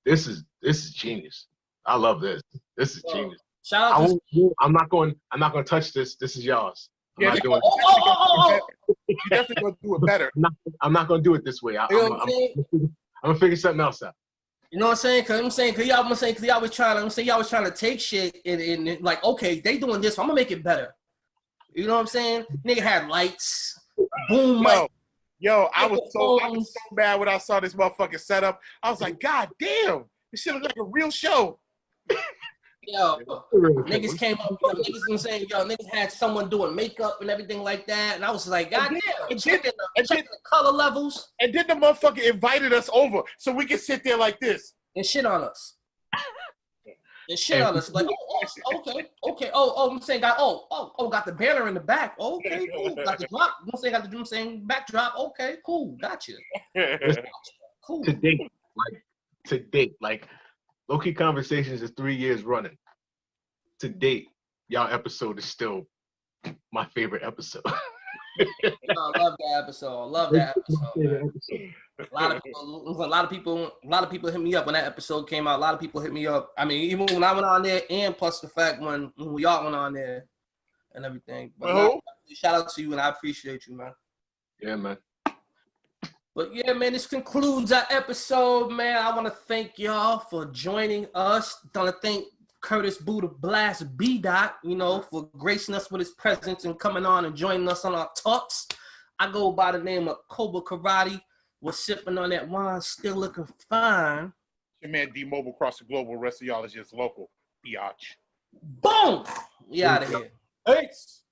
is genius. I love this. This is genius. Shout out I'm not going to touch this. This is yours. I'm not doing You definitely going to do it better. I'm not going to do it this way. I'm going to figure something else out. You know what I'm saying? Cause y'all was trying to take shit and like, okay, they doing this, so I'm gonna make it better. You know what I'm saying? Nigga had lights, boom, yo, I was so mad when I saw this motherfucking setup. I was like, God damn, this shit looks like a real show. Yo, niggas came up, niggas had someone doing makeup and everything like that, and I was like, God damn, checking the color levels. And then the motherfucker invited us over so we could sit there like this and shit on us. Like, okay. I'm saying, got the banner in the back. Okay, cool. Got the drop. I'm saying, got the backdrop. Okay, cool. Gotcha. Cool. To date, like low-key Conversations is 3 years running. To date, y'all episode is still my favorite episode. I love that episode. A lot of people hit me up when that episode came out. A lot of people hit me up. I mean, even when I went on there, and plus the fact when we all went on there and everything. But shout out to you, and I appreciate you, man. Yeah, man. But yeah, man, this concludes our episode, man. I want to thank y'all for joining us. I want to thank Curtis Buddha Blast B Dot, you know, for gracing us with his presence and coming on and joining us on our talks. I go by the name of Cobra Karate. We're sipping on that wine, still looking fine. Your man D Mobile across the globe. The rest of y'all is just local. Biatch. Boom! We out of here. Peace.